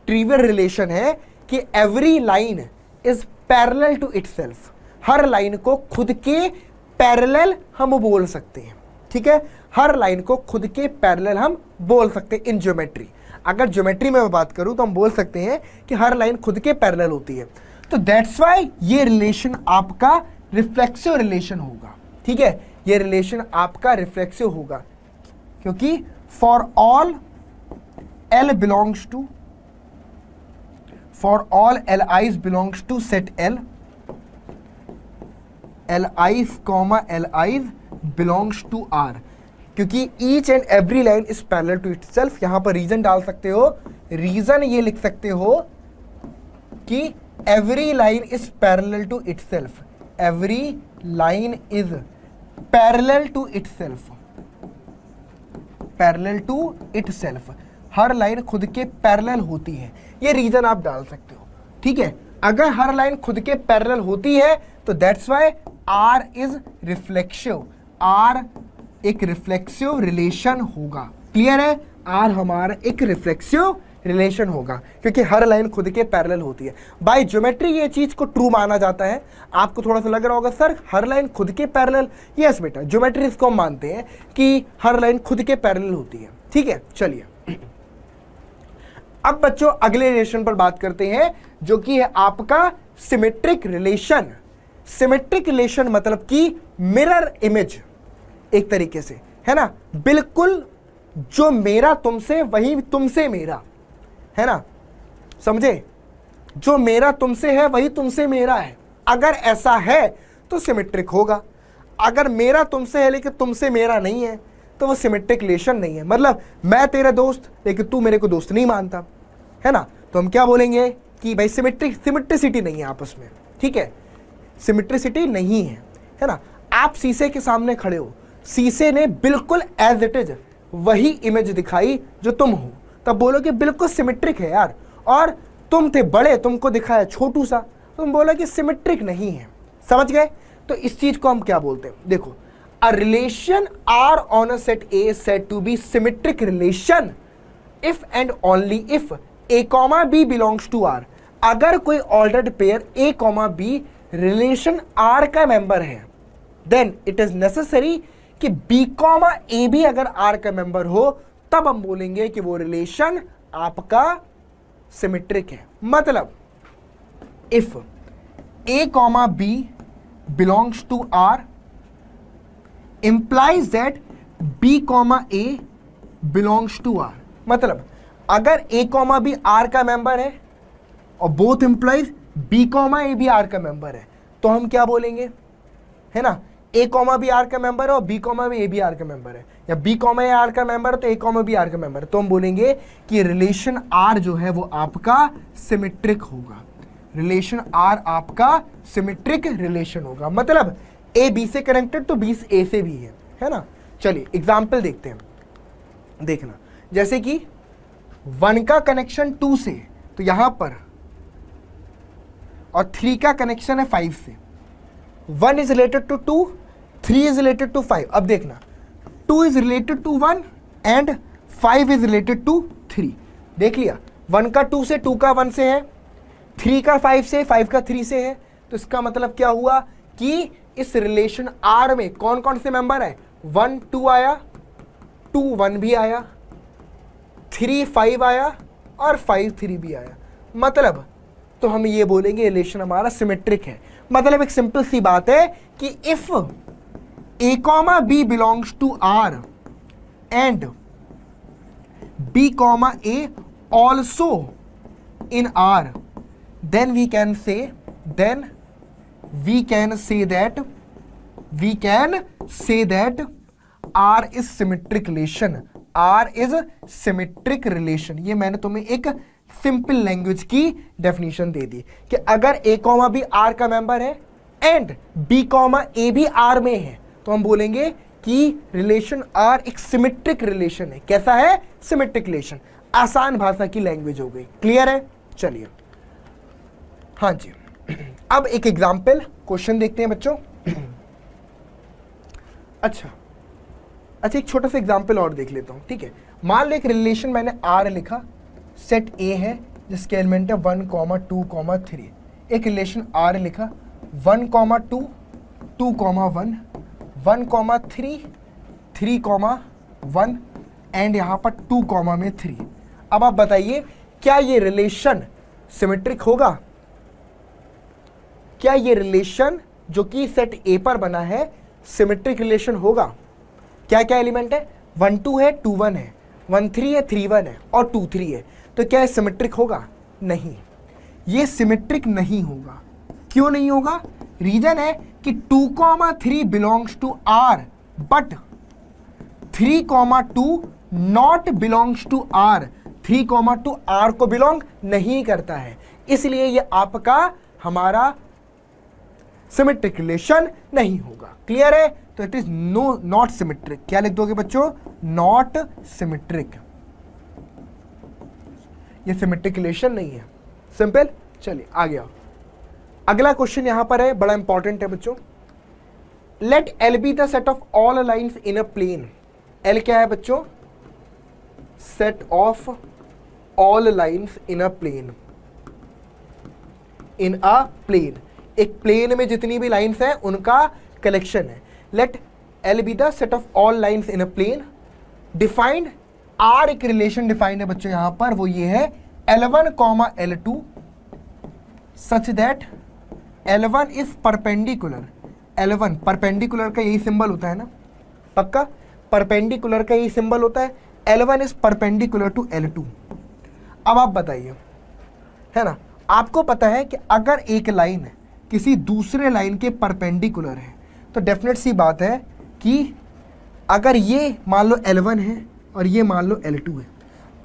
ट्रिवियल रिलेशन है कि every line is parallel to itself. हर लाइन को खुद के पैरेलल हम बोल सकते हैं, ठीक है। हर लाइन को खुद के पैरेलल हम बोल सकते हैं इन ज्योमेट्री। अगर ज्योमेट्री में मैं बात करूं तो हम बोल सकते हैं कि हर लाइन खुद के पैरेलल होती है। तो दैट्स वाई ये रिलेशन आपका रिफ्लेक्सिव रिलेशन होगा, ठीक है। ये रिलेशन आपका रिफ्लेक्सिव होगा क्योंकि for all L belongs to, for all Li's belongs to set L, Li's comma Li's belongs to R, क्योंकि each and every line is parallel to itself। यहां पर रीजन डाल सकते हो, रीजन ये लिख सकते हो कि every line is parallel to itself, every line is parallel to itself, parallel to itself। Her line खुद के पैरेलल होती है, ये रीजन आप डाल सकते हो, ठीक है। अगर हर लाइन खुद के पैरेलल होती है तो that's why R is reflexive, R एक रिफ्लेक्सिव रिलेशन होगा। क्लियर है? आर हमारा एक रिफ्लेक्सिव रिलेशन होगा क्योंकि हर लाइन खुद के पैरेलल होती है। बाय ज्योमेट्री ये चीज को ट्रू माना जाता है। आपको थोड़ा सा लग रहा होगा सर हर लाइन खुद के पैरेलल, यस बेटा, ज्योमेट्री इसको हम मानते हैं कि हर लाइन खुद के पैरेलल होती है, ठीक है। चलिए अब बच्चों अगले रिलेशन पर बात करते हैं जो कि है आपका सिमेट्रिक रिलेशन। सिमेट्रिक रिलेशन मतलब कि मिरर इमेज, एक तरीके से, है ना। बिल्कुल जो मेरा तुमसे वही तुमसे मेरा, है ना, समझे? जो मेरा तुमसे है वही तुमसे मेरा है। अगर ऐसा है तो सिमेट्रिक होगा। अगर मेरा तुमसे है लेकिन तुमसे मेरा नहीं है तो वो सिमेट्रिक रिलेशन नहीं है। मतलब मैं तेरा दोस्त लेकिन तू मेरे को दोस्त नहीं मानता, है ना, तो हम क्या बोलेंगे कि भाई सिमेट्रिसिटी नहीं है आपस में, ठीक है, सिमेट्रिसिटी नहीं है, है ना। आप शीशे के सामने खड़े हो, शीशे ने बिल्कुल एज इट इज वही इमेज दिखाई जो तुम हो, तब बोलोगे बिल्कुल सिमेट्रिक है यार। और तुम थे बड़े, तुमको दिखाया छोटू सा, तुम बोलोगे सिमेट्रिक नहीं है। समझ गए? तो इस चीज को हम क्या बोलते हैं? देखो, a relation R on a set A is said to be symmetric relation if and only if A comma B belongs to R। अगर कोई ordered pair A comma B relation R का मेंबर है देन इट इज नेसेसरी कि B comma A भी अगर R का मेंबर हो तब हम बोलेंगे कि वो रिलेशन आपका सिमेट्रिक है। मतलब if A comma B belongs to R implies that B comma A belongs to R। मतलब अगर A comma B R का मेंबर है और both implies B comma A भी R का मेंबर है तो हम क्या बोलेंगे, है ना, A comma B R का मेंबर है और B comma B A भी R का मेंबर है, या B comma A R का मेंबर है तो A comma B R का मेंबर है, तो हम बोलेंगे कि रिलेशन R जो है वो आपका सिमेट्रिक होगा। रिलेशन R आपका सिमेट्रिक रिलेशन होगा। मतलब A B से कनेक्टेड तो B A से भी है ना। चलिए एग्जाम्पल देखते हैं, देखना, जैसे कि 1 का कनेक्शन 2 से, तो यहां पर, और 3 का कनेक्शन है 5 से। 1 is related to 2, 3 is related to 5। अब देखना, 2 is related to 1 and 5 is related to 3। देख लिया, 1 का 2 से, 2 का 1 से है, 3 का 5 से, 5 का 3 से है। तो इसका मतलब क्या हुआ कि इस रिलेशन R में कौन कौन से मेंबर है? 1 2 आया, 2 1 भी आया, 3 5 आया और 5 3 भी आया। मतलब तो हम ये बोलेंगे रिलेशन हमारा सिमेट्रिक है। मतलब एक सिंपल सी बात है कि if a comma b belongs to R and b comma a also in R, then we can say that R is symmetric relation. R is symmetric relation. ये मैंने तुम्हें एक सिंपल लैंग्वेज की डेफिनेशन दे दी कि अगर a कॉमा b R का मेंबर है एंड b कॉमा a भी R में है तो हम बोलेंगे कि रिलेशन R एक सिमेट्रिक रिलेशन है। कैसा है? Symmetric relation. आसान भाषा की लैंग्वेज हो गई। क्लियर है? चलिए हाँ जी, अब एक एग्जाम्पल क्वेश्चन देखते हैं बच्चों। अच्छा एक छोटा सा एग्जाम्पल और देख लेता हूं। ठीक है, मान लो एक रिलेशन मैंने R लिखा, सेट A है जिसके एलिमेंट है 1, 2, 3। एक रिलेशन R लिखा 1, 2, 2, 1, 1, 3, 3, 1 एंड यहां पर 2, में 3। अब आप बताइए क्या ये रिलेशन सिमेट्रिक होगा? क्या ये रिलेशन जो कि सेट A पर बना है सिमेट्रिक रिलेशन होगा? क्या क्या एलिमेंट है? 1, 2 है, 2, 1 है, 1, 3 है, 3, 1 है और 2, 3 है। तो क्या ये सिमेट्रिक होगा? नहीं, ये सिमेट्रिक नहीं होगा। क्यों नहीं होगा? रीजन है कि 2, 3 belongs to R but 3, 2 not belongs to R। 3, 2 R को बिलोंग नहीं करता है, इसलिए ये आपका हमारा सिमेट्रिक रिलेशन नहीं होगा। क्लियर है? तो इट इज नॉट सिमेट्रिक। क्या लिख दोगे बच्चों? Not symmetric. ये सिमेट्रिक रिलेशन नहीं है। सिंपल। चलिए आगे आओ। अगला क्वेश्चन यहां पर है, बड़ा इंपॉर्टेंट है बच्चों। Let L be the set of all lines in a plane. L क्या है बच्चों? Set of all lines in a plane. In a plane, एक प्लेन में जितनी भी लाइन्स हैं उनका कलेक्शन है। Let L be the set of all lines in a plane. Defined R, एक रिलेशन डिफाइंड है बच्चों यहां पर, वो ये है L1, L2 such that L1 is perpendicular. L1 perpendicular का यही सिंबल होता है ना, पक्का परपेंडिकुलर का यही सिंबल होता है। L1 is perpendicular to L2। अब आप बताइए, है ना, आपको पता है कि अगर एक लाइन किसी दूसरे लाइन के परपेंडिकुलर है तो डेफिनेट सी बात है कि अगर ये मान लो L1 है और ये मान लो L2 है,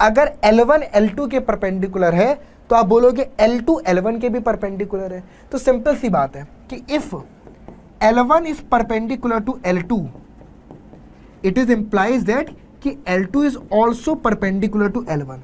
अगर L1 L2 के परपेंडिकुलर है तो आप बोलोगे L2 L1 के भी परपेंडिकुलर है। तो सिंपल सी बात है कि if L1 is perpendicular to L2 it is implies that कि L2 is also perpendicular to L1।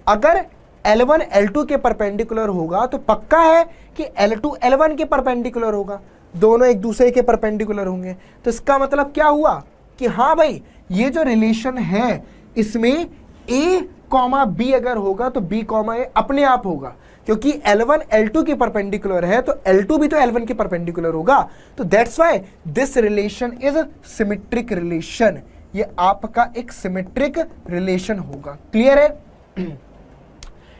अगर L1 L2 के परपेंडिकुलर होगा तो पक्का है कि L2 L1 के परपेंडिकुलर होगा, दोनों एक दूसरे के परपेंडिकुलर होंगे। तो इसका मतलब क्या हुआ कि हाँ भाई, ये जो रिलेशन है इसमें A, B अगर होगा तो B, A अपने आप होगा, क्योंकि L1 L2 के परपेंडिकुलर है तो L2 भी तो L1 के परपेंडिकुलर होगा। तो that's why this relation is symmetric relation. ये आपका एक सिमेट्रिक रिलेशन होगा। क्लियर है?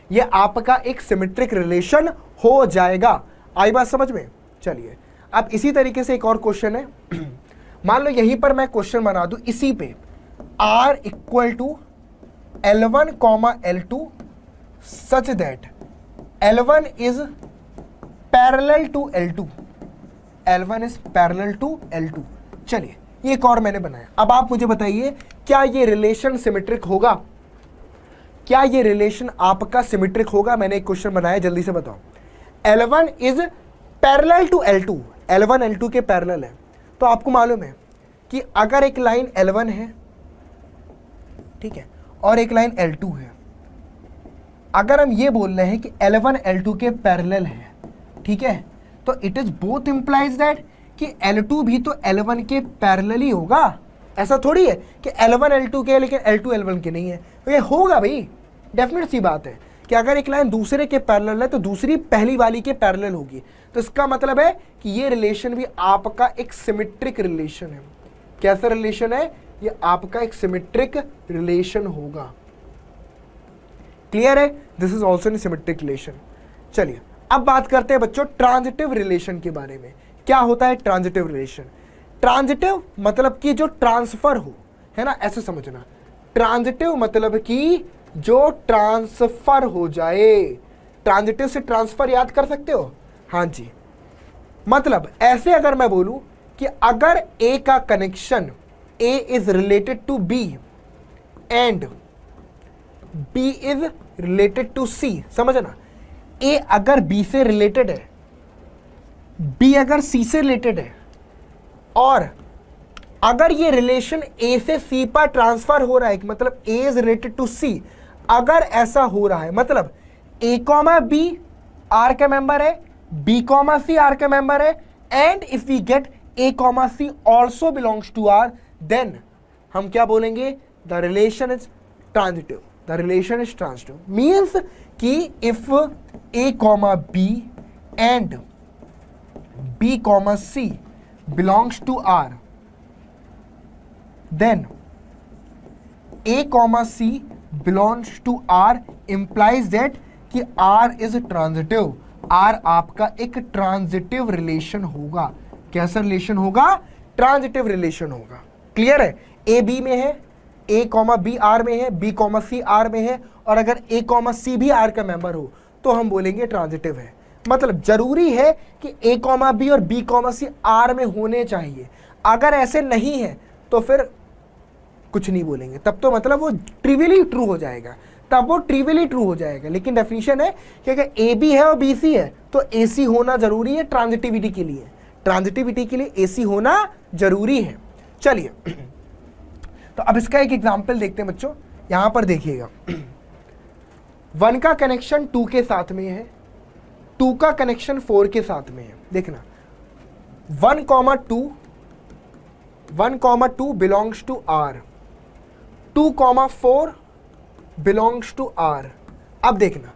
ये आपका एक सिमेट्रिक रिलेशन हो जाएगा। आई बात समझ में? चलिए अब इसी तरीके से एक और क्वेश्चन है। मान लो यहीं पर मैं क्वेश्चन बना दूं इसी पे, R equal to L1, L2 such that L1 is parallel to L2। L1 is parallel to L2। चलिए ये एक और मैंने बनाया। अब आप मुझे बताइए क्या ये रिलेशन सिमेट्रिक होगा? क्या ये रिलेशन आपका सिमेट्रिक होगा? मैंने एक क्वेश्चन बनाया, जल्दी से बताओ। L1 is parallel to L2, L1 L2 के पैरेलल है। तो आपको मालूम है कि अगर एक लाइन L1 है, ठीक है, और एक लाइन L2 है, अगर हम ये बोल रहे हैं कि L1 L2 के पैरेलल है, ठीक है, तो it is both implies that कि L2 भी तो L1 के पैरेलल ही होगा। ऐसा थोड़ी है कि L1 L2 के है लेकिन L2 L1 के नहीं है। तो ये होगा भाई, डेफिनेट सी बात है कि अगर एक लाइन दूसरे के पैरेलल है तो दूसरी पहली वाली के पैरेलल होगी। तो इसका मतलब है कि ये रिलेशन भी आपका एक सिमेट्रिक रिलेशन है। कैसा रिलेशन है? ये आपका एक सिमेट्रिक रिलेशन होगा। क्लियर है? This is also in symmetric relation. चलिए अब बात करते हैं बच्चों ट्रांजिटिव रिलेशन के बारे में। क्या होता है ट्रांजिटिव रिलेशन? ट्रांजिटिव मतलब कि जो ट्रांसफर हो, है ना, ऐसे समझना। ट्रांजिटिव मतलब कि जो ट्रांसफर हो जाए। ट्रांजिटिव से ट्रांसफर याद कर सकते हो? हाँ जी, मतलब ऐसे अगर मैं बोलूं कि अगर ए का connection A is related to B and B is related to C, समझना, ए अगर बी से रिलेटेड है, बी अगर सी से रिलेटेड है, और अगर ये रिलेशन ए से सी पर ट्रांसफर हो रहा है, मतलब A is related to C, अगर ऐसा हो रहा है मतलब ए कॉमा बी आर का मेंबर है, बी कॉमा सी आर का मेंबर है, and if we get A comma C also belongs to R, then हम क्या बोलेंगे? The relation is transitive. The relation is transitive means कि if A comma B and B comma C belongs to R, then A comma C belongs to are implies that कि R इज ट्रांजिटिव। R आपका एक ट्रांजिटिव रिलेशन होगा। कैसा रिलेशन होगा? ट्रांजिटिव रिलेशन होगा। क्लियर है? ए बी में है, ए कॉमा बी आर में है, बी कॉमा सी आर में है, और अगर ए कॉमा सी भी आर का मेंबर हो तो हम बोलेंगे ट्रांजिटिव है। मतलब जरूरी है कि ए कॉमा बी और बी कॉमा सी आर में होने चाहिए। अगर ऐसे नहीं है तो फिर कुछ नहीं बोलेंगे, तब तो मतलब वो ट्रिवियली ट्रू हो जाएगा, तब वो ट्रिवियली ट्रू हो जाएगा। लेकिन डेफिनेशन है कि अगर ए बी है और बी सी है तो ए सी होना जरूरी है ट्रांजिटिविटी के लिए। ट्रांजिटिविटी के लिए ए सी होना जरूरी है। चलिए तो अब इसका एक एग्जाम्पल देखते हैं बच्चों। यहां पर देखिएगा, 1 का कनेक्शन 2 के साथ में है, 2 का कनेक्शन 4 के साथ में है। देखना 1,2 belongs to R, 2,4 belongs to R. अब देखना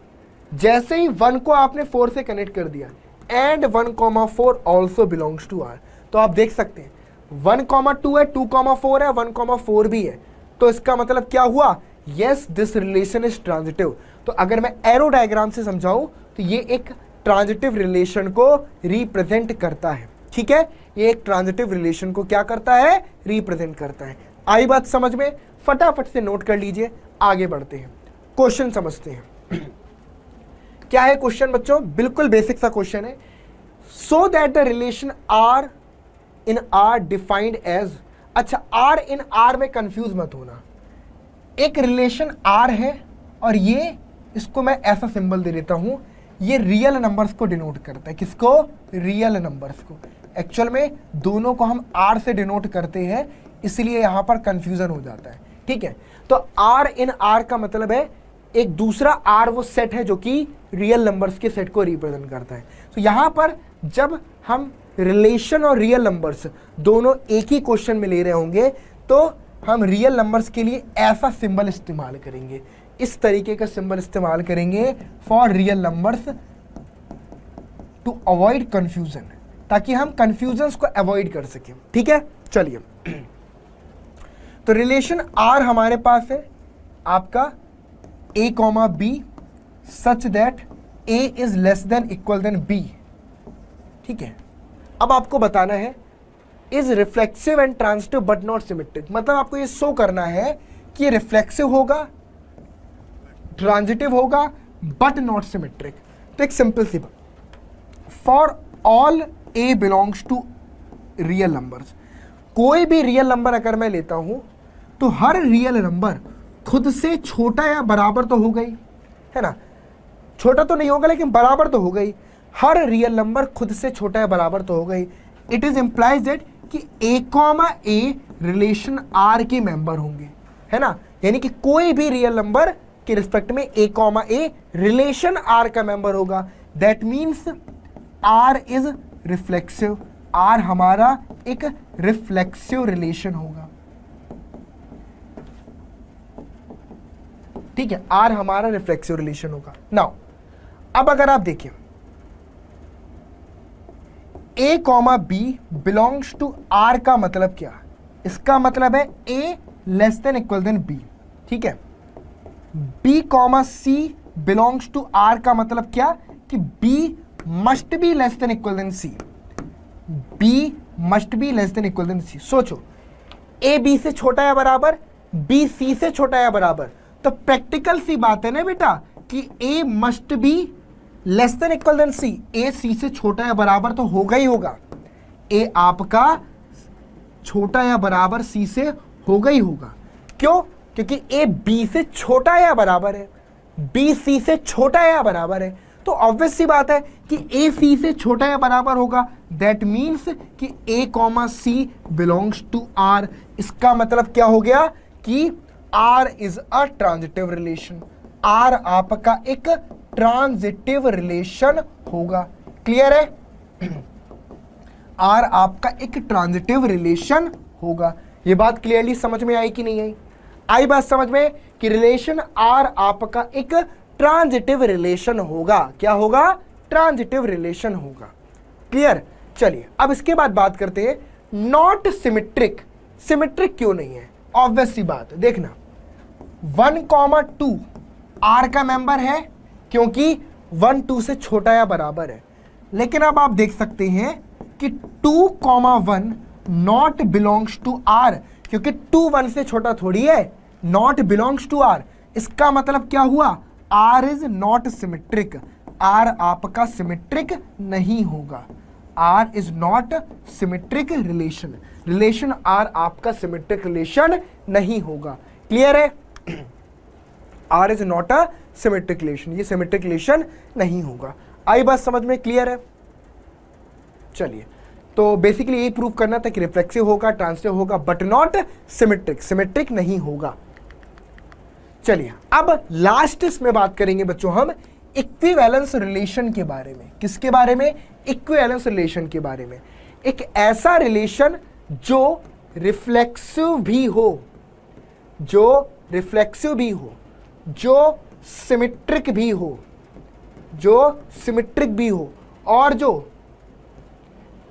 जैसे ही 1 को आपने 4 से कनेक्ट कर दिया and 1,4 also belongs to R, तो आप देख सकते हैं 1,2 है, 2,4 है, 1,4 भी है, तो इसका मतलब क्या हुआ? Yes this relation is transitive. तो अगर मैं एरो डायग्राम से समझाऊं तो ये एक ट्रांजिटिव रिलेशन को रिप्रेजेंट करता है। ठीक है, ये एक ट्रांजिटिव रिलेशन को क्या करता है? रिप्रेजेंट करता है। आई बात समझ में? फटाफट से नोट कर लीजिए, आगे बढ़ते हैं, क्वेश्चन समझते हैं। क्या है क्वेश्चन बच्चों? बिल्कुल बेसिक सा क्वेश्चन है। So that the relation R in R defined as, अच्छा आर इन आर में कंफ्यूज मत होना। एक रिलेशन आर है और ये, इसको मैं ऐसा सिंबल दे देता हूं, ये रियल नंबर्स को डिनोट करता है। किसको? रियल नंबर्स को। एक्चुअल में दोनों को हम आर से डिनोट करते हैं, इसलिए यहां पर कंफ्यूजन हो जाता है। ठीक है, तो आर इन आर का मतलब है एक दूसरा आर वो सेट है जो कि रियल नंबर्स के सेट को रिप्रेजेंट करता है। तो यहां पर जब हम रिलेशन और रियल नंबर्स दोनों एक ही क्वेश्चन में ले रहे होंगे तो हम रियल नंबर्स के लिए ऐसा सिंबल इस्तेमाल करेंगे, इस तरीके का सिंबल इस्तेमाल करेंगे for real numbers to avoid confusion, ताकि हम कंफ्यूजन को अवॉइड कर सकें। ठीक है, चलिए तो रिलेशन आर हमारे पास है आपका A comma B such that A is less than equal than B. ठीक है, अब आपको बताना है is reflexive and transitive but not symmetric, मतलब आपको ये शो करना है कि ये रिफ्लेक्सिव होगा, ट्रांजिटिव होगा, बट नॉट सिमेट्रिक। तो एक सिंपल सी बात, for all A belongs to real numbers, कोई भी रियल नंबर अगर मैं लेता हूं तो हर रियल नंबर खुद से छोटा या बराबर तो हो गई, है ना, छोटा तो नहीं होगा लेकिन बराबर तो हो गई। हर रियल नंबर खुद से छोटा या बराबर तो हो गई। इट इज इंप्लाइज दैट कि A comma A relation are के मेंबर होंगे, है ना, यानी कि कोई भी रियल नंबर के रिस्पेक्ट में A comma A relation R का मेंबर होगा। That means R is reflexive, R हमारा एक रिफ्लेक्सिव रिलेशन होगा। ठीक है, आर हमारा रिफ्लेक्सिव रिलेशन होगा। नाउ अब अगर आप देखिए A comma B belongs to R का मतलब क्या? इसका मतलब है A less than equal than B. ठीक है, B comma C belongs to R का मतलब क्या? कि B must be less than equal than C, B must be less than equal than C. सोचो, ए बी से छोटा या बराबर, बी सी से छोटा या बराबर, तो प्रैक्टिकल सी बात है ना बेटा कि A must be less than equal than C, A C से छोटा या बराबर तो होगा ही होगा, ए आपका छोटा या बराबर सी से होगा ही होगा। क्यों? क्योंकि ए बी से छोटा या बराबर है, बी सी से छोटा या बराबर है, तो ऑब्वियस सी बात है कि ए सी से छोटा या बराबर होगा। दैट मीन्स कि A comma C belongs to R. इसका मतलब क्या हो गया कि R is a transitive relation, R आपका एक ट्रांजिटिव रिलेशन होगा। क्लियर है? आर आपका एक ट्रांजिटिव रिलेशन होगा। ये बात क्लियरली समझ में आई कि नहीं आई? आई बात समझ में कि रिलेशन आर आपका एक ट्रांजिटिव रिलेशन होगा। क्या होगा? ट्रांजिटिव रिलेशन होगा। क्लियर? चलिए अब इसके बाद बात करते हैं नॉट सिमेट्रिक। सिमेट्रिक क्यों नहीं है? ऑब्वियस सी बात है, देखना 1,2 आर का मेंबर है क्योंकि 1 2 से छोटा या बराबर है। लेकिन अब आप देख सकते हैं कि 2,1 नॉट बिलोंग्स टू आर, क्योंकि 2 1 से छोटा थोड़ी है, नॉट बिलोंग्स टू आर। इसका मतलब क्या हुआ? R is not symmetric, R आपका सिमेट्रिक नहीं होगा। R is not symmetric relation, relation R आपका सिमेट्रिक रिलेशन नहीं होगा। क्लियर है? R is not a symmetric relation, ये सिमेट्रिक रिलेशन नहीं होगा। आई बात समझ में? क्लियर है? चलिए, तो बेसिकली यही प्रूव करना था कि रिफ्लेक्सिव होगा, ट्रांजिटिव होगा, बट नॉट सिमेट्रिक, सिमेट्रिक नहीं होगा। चलिए अब लास्ट इसमें बात करेंगे बच्चों हम इक्विवेलेंस रिलेशन के बारे में। किसके बारे में? इक्विवेलेंस रिलेशन के बारे में। एक ऐसा रिलेशन जो रिफ्लेक्सिव भी हो, जो रिफ्लेक्सिव भी हो, जो सिमेट्रिक भी हो, जो सिमेट्रिक भी हो, और जो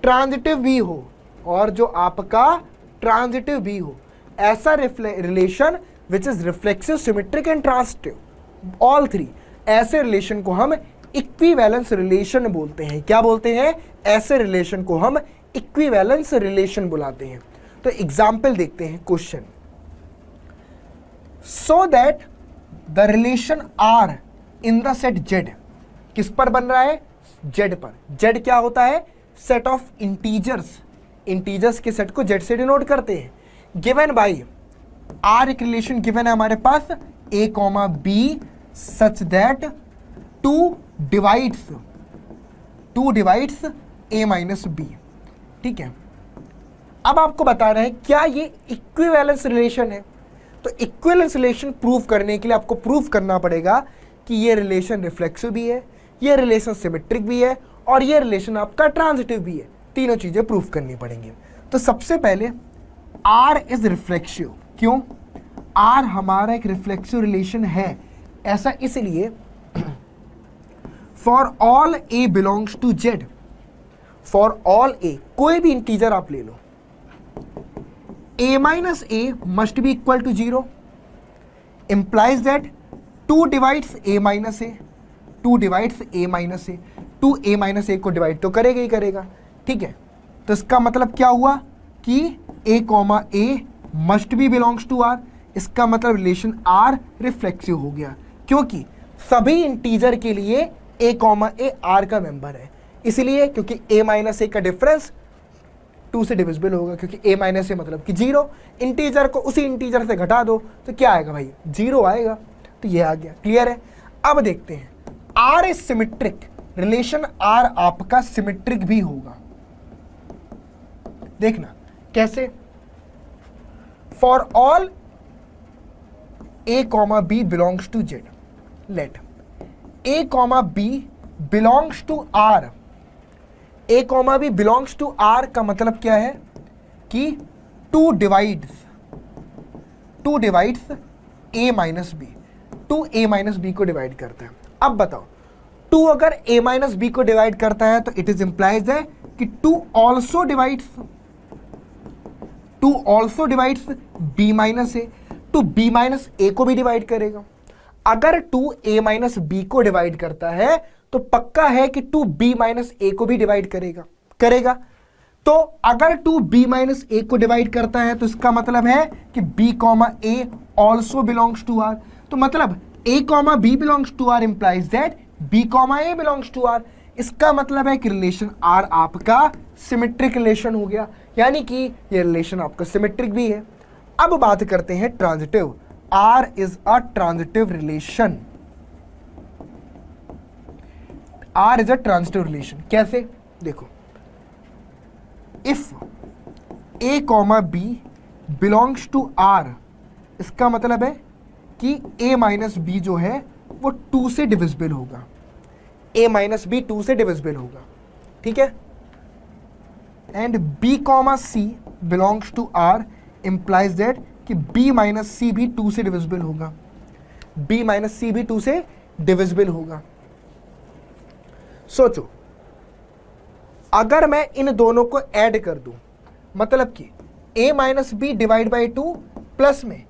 ट्रांजिटिव भी हो, और जो आपका ट्रांजिटिव भी हो। ऐसा relation which is reflexive, symmetric and transitive, all three, ऐसे रिलेशन को हम इक्विवेलेंस रिलेशन बोलते हैं। क्या बोलते हैं? ऐसे रिलेशन को हम इक्विवेलेंस रिलेशन बुलाते हैं। तो एग्जाम्पल देखते हैं question. So that the relation R in the set Z, किस पर बन रहा है? जेड पर। जेड क्या होता है? सेट ऑफ इंटीजर्स, इंटीजर्स के सेट को जेड से डिनोट करते हैं। गिवन बाई आर, एक रिलेशन गिवन है हमारे पास A comma B such that 2 divides A minus B. ठीक है, अब आपको बताना है क्या ये इक्विवेलेंस रिलेशन है। तो इक्विवेलेंस रिलेशन प्रूव करने के लिए आपको प्रूव करना पड़ेगा कि ये रिलेशन रिफ्लेक्सिव भी है, ये रिलेशन सिमेट्रिक भी है, और ये रिलेशन आपका ट्रांजिटिव भी है। तीनों चीजें प्रूव करनी पड़ेंगी। तो सबसे पहले आर इज रिफ्लेक्सिव। क्यों? आर हमारा एक रिफ्लेक्सिव रिलेशन है। ऐसा इसलिए for all A belongs to Z, for all A, कोई भी इंटीजर आप ले लो, a minus a must be equal to 0, implies that 2 divides a minus a, 2 divides a minus a, 2 a minus a को डिवाइड तो करेगा ही करेगा। ठीक है, तो इसका मतलब क्या हुआ कि a comma a must be belongs to r। इसका मतलब रिलेशन r रिफ्लेक्सिव हो गया, क्योंकि सभी इंटीजर के लिए a कॉमा a r का मेंबर है। इसलिए क्योंकि a माइनस a का डिफरेंस 2 से डिविजिबल होगा, क्योंकि a माइनस a मतलब कि 0। इंटीजर को उसी इंटीजर से घटा दो तो क्या आएगा भाई? 0 आएगा। तो ये आ गया। क्लियर है? अब देखते हैं r is symmetric, relation r आपका सिमेट्रिक भी होगा। देखना कैसे? For all a comma b belongs to z, let a comma b belongs to r। a comma b belongs to r का मतलब क्या है कि 2 divides a minus b, 2 a minus b को डिवाइड करता है। अब बताओ 2 अगर a माइनस b को डिवाइड करता है तो इट इज इंप्लाइज है कि 2 also divides b minus a, तो b माइनस a को भी डिवाइड करेगा। अगर 2 a माइनस b को डिवाइड करता है तो पक्का है कि 2b माइनस ए को भी डिवाइड करेगा। तो अगर 2b माइनस ए को डिवाइड करता है तो इसका मतलब है कि b comma A also belongs to R. तो मतलब a comma B belongs to R implies that b comma A belongs to R. इसका मतलब है कि रिलेशन r आपका सिमेट्रिक रिलेशन हो गया, यानी कि ये रिलेशन आपका सिमेट्रिक भी है। अब बात करते हैं transitive. r is a transitive relation. r is a transitive relation. कैसे? देखो, if a comma B belongs to r, इसका मतलब है कि a माइनस बी जो है वो 2 से डिविजिबल होगा। a माइनस बी 2 से डिविजिबल होगा, ठीक है। And b comma C belongs to r implies that कि b माइनस सी भी 2 से डिविजिबल होगा। b माइनस सी भी 2 से डिविजिबल होगा। सोचो, अगर मैं इन दोनों को ऐड कर दूं, मतलब कि a minus B divide by 2 plus में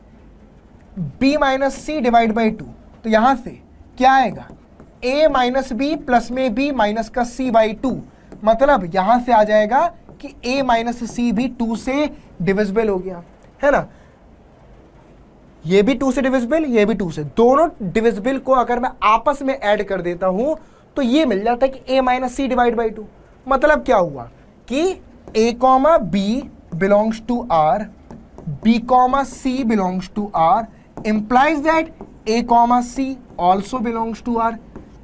b minus C divide by 2, तो यहां से क्या आएगा? a माइनस बी प्लस में b माइनस का c बाई 2, मतलब यहां से आ जाएगा कि a माइनस सी भी 2 से डिविजिबल हो गया, है ना। ये भी 2 से डिविजिबल, ये भी 2 से, दोनों डिविजिबल को अगर मैं आपस में ऐड कर देता हूं तो ये मिल जाता है कि a minus C divide by 2। मतलब क्या हुआ कि a comma B belongs to r, b comma C belongs to r implies that a comma C also belongs to r।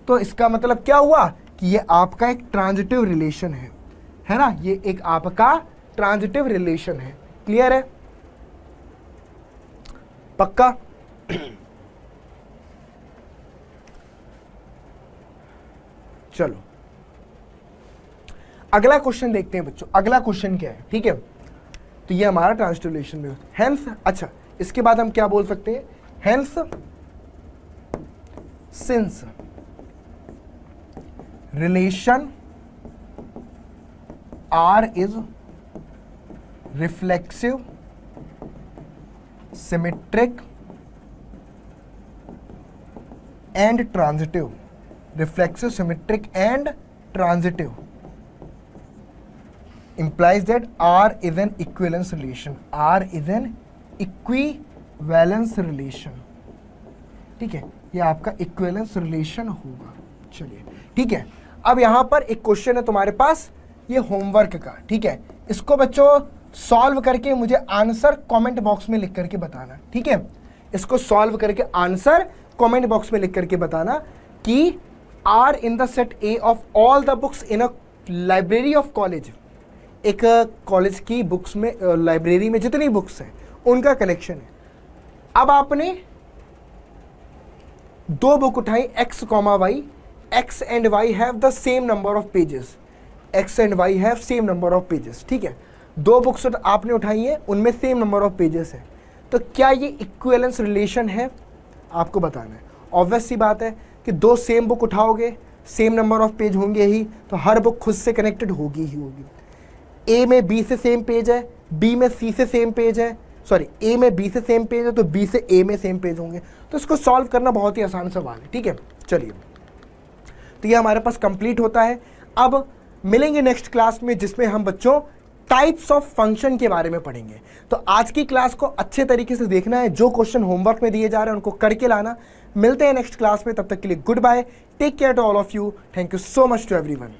तो इसका मतलब क्या हुआ कि ये आपका एक ट्रांजिटिव रिलेशन है ना, ये एक आपका ट्रांजिटिव रिलेशन है। क्लियर है? पक्का? चलो अगला क्वेश्चन देखते हैं बच्चों। अगला क्वेश्चन क्या है? ठीक है, तो ये हमारा ट्रांजिटिव रिलेशन में हेंस। अच्छा, इसके बाद हम क्या बोल सकते हैं? Hence since relation R is reflexive, symmetric and transitive. Reflexive, symmetric and transitive implies that R is an equivalence relation. R is an equivalence relation. ठीक है, ये आपका इक्विवेलेंस रिलेशन होगा। चलिए ठीक है, अब यहां पर एक क्वेश्चन है तुम्हारे पास, ये होमवर्क का। ठीक है, इसको बच्चों सॉल्व करके मुझे आंसर कमेंट बॉक्स में लिख करके बताना। ठीक है, इसको सॉल्व करके आंसर कमेंट बॉक्स में लिख करके बताना कि R in the set A of all the books in a library of college. एक कॉलेज की बुक्स में, लाइब्रेरी में जितनी बुक्स हैं उनका कलेक्शन है। अब आपने दो बुक उठाई X comma Y, X and Y have the same number of pages, X and Y have same number of pages. ठीक है, दो बुक्स आपने उठाई है, उनमें सेम नंबर ऑफ पेजेस है, तो क्या ये इक्विवेलेंस रिलेशन है? आपको बताना है। ऑब्वियस सी बात है कि दो सेम बुक उठाओगे, सेम नंबर ऑफ पेज होंगे ही, तो हर बुक खुद से कनेक्टेड होगी ही होगी। ए में बी से सेम पेज है, बी में सी से सेम पेज है, सॉरी ए में बी से सेम पेज है तो बी से ए में सेम पेज होंगे। तो इसको सॉल्व करना बहुत ही आसान सवाल है। ठीक है, चलिए, तो ये हमारे पास कंप्लीट होता है। अब मिलेंगे नेक्स्ट क्लास में, जिसमें हम बच्चों टाइप्स ऑफ फंक्शन के बारे में पढ़ेंगे। तो आज की क्लास को अच्छे तरीके से देखना है, जो क्वेश्चन होमवर्क में दिए जा रहे हैं उनको करके लाना। मिलते हैं नेक्स्ट क्लास में, तब तक के लिए good bye, take care to all of you, thank you so much to everyone.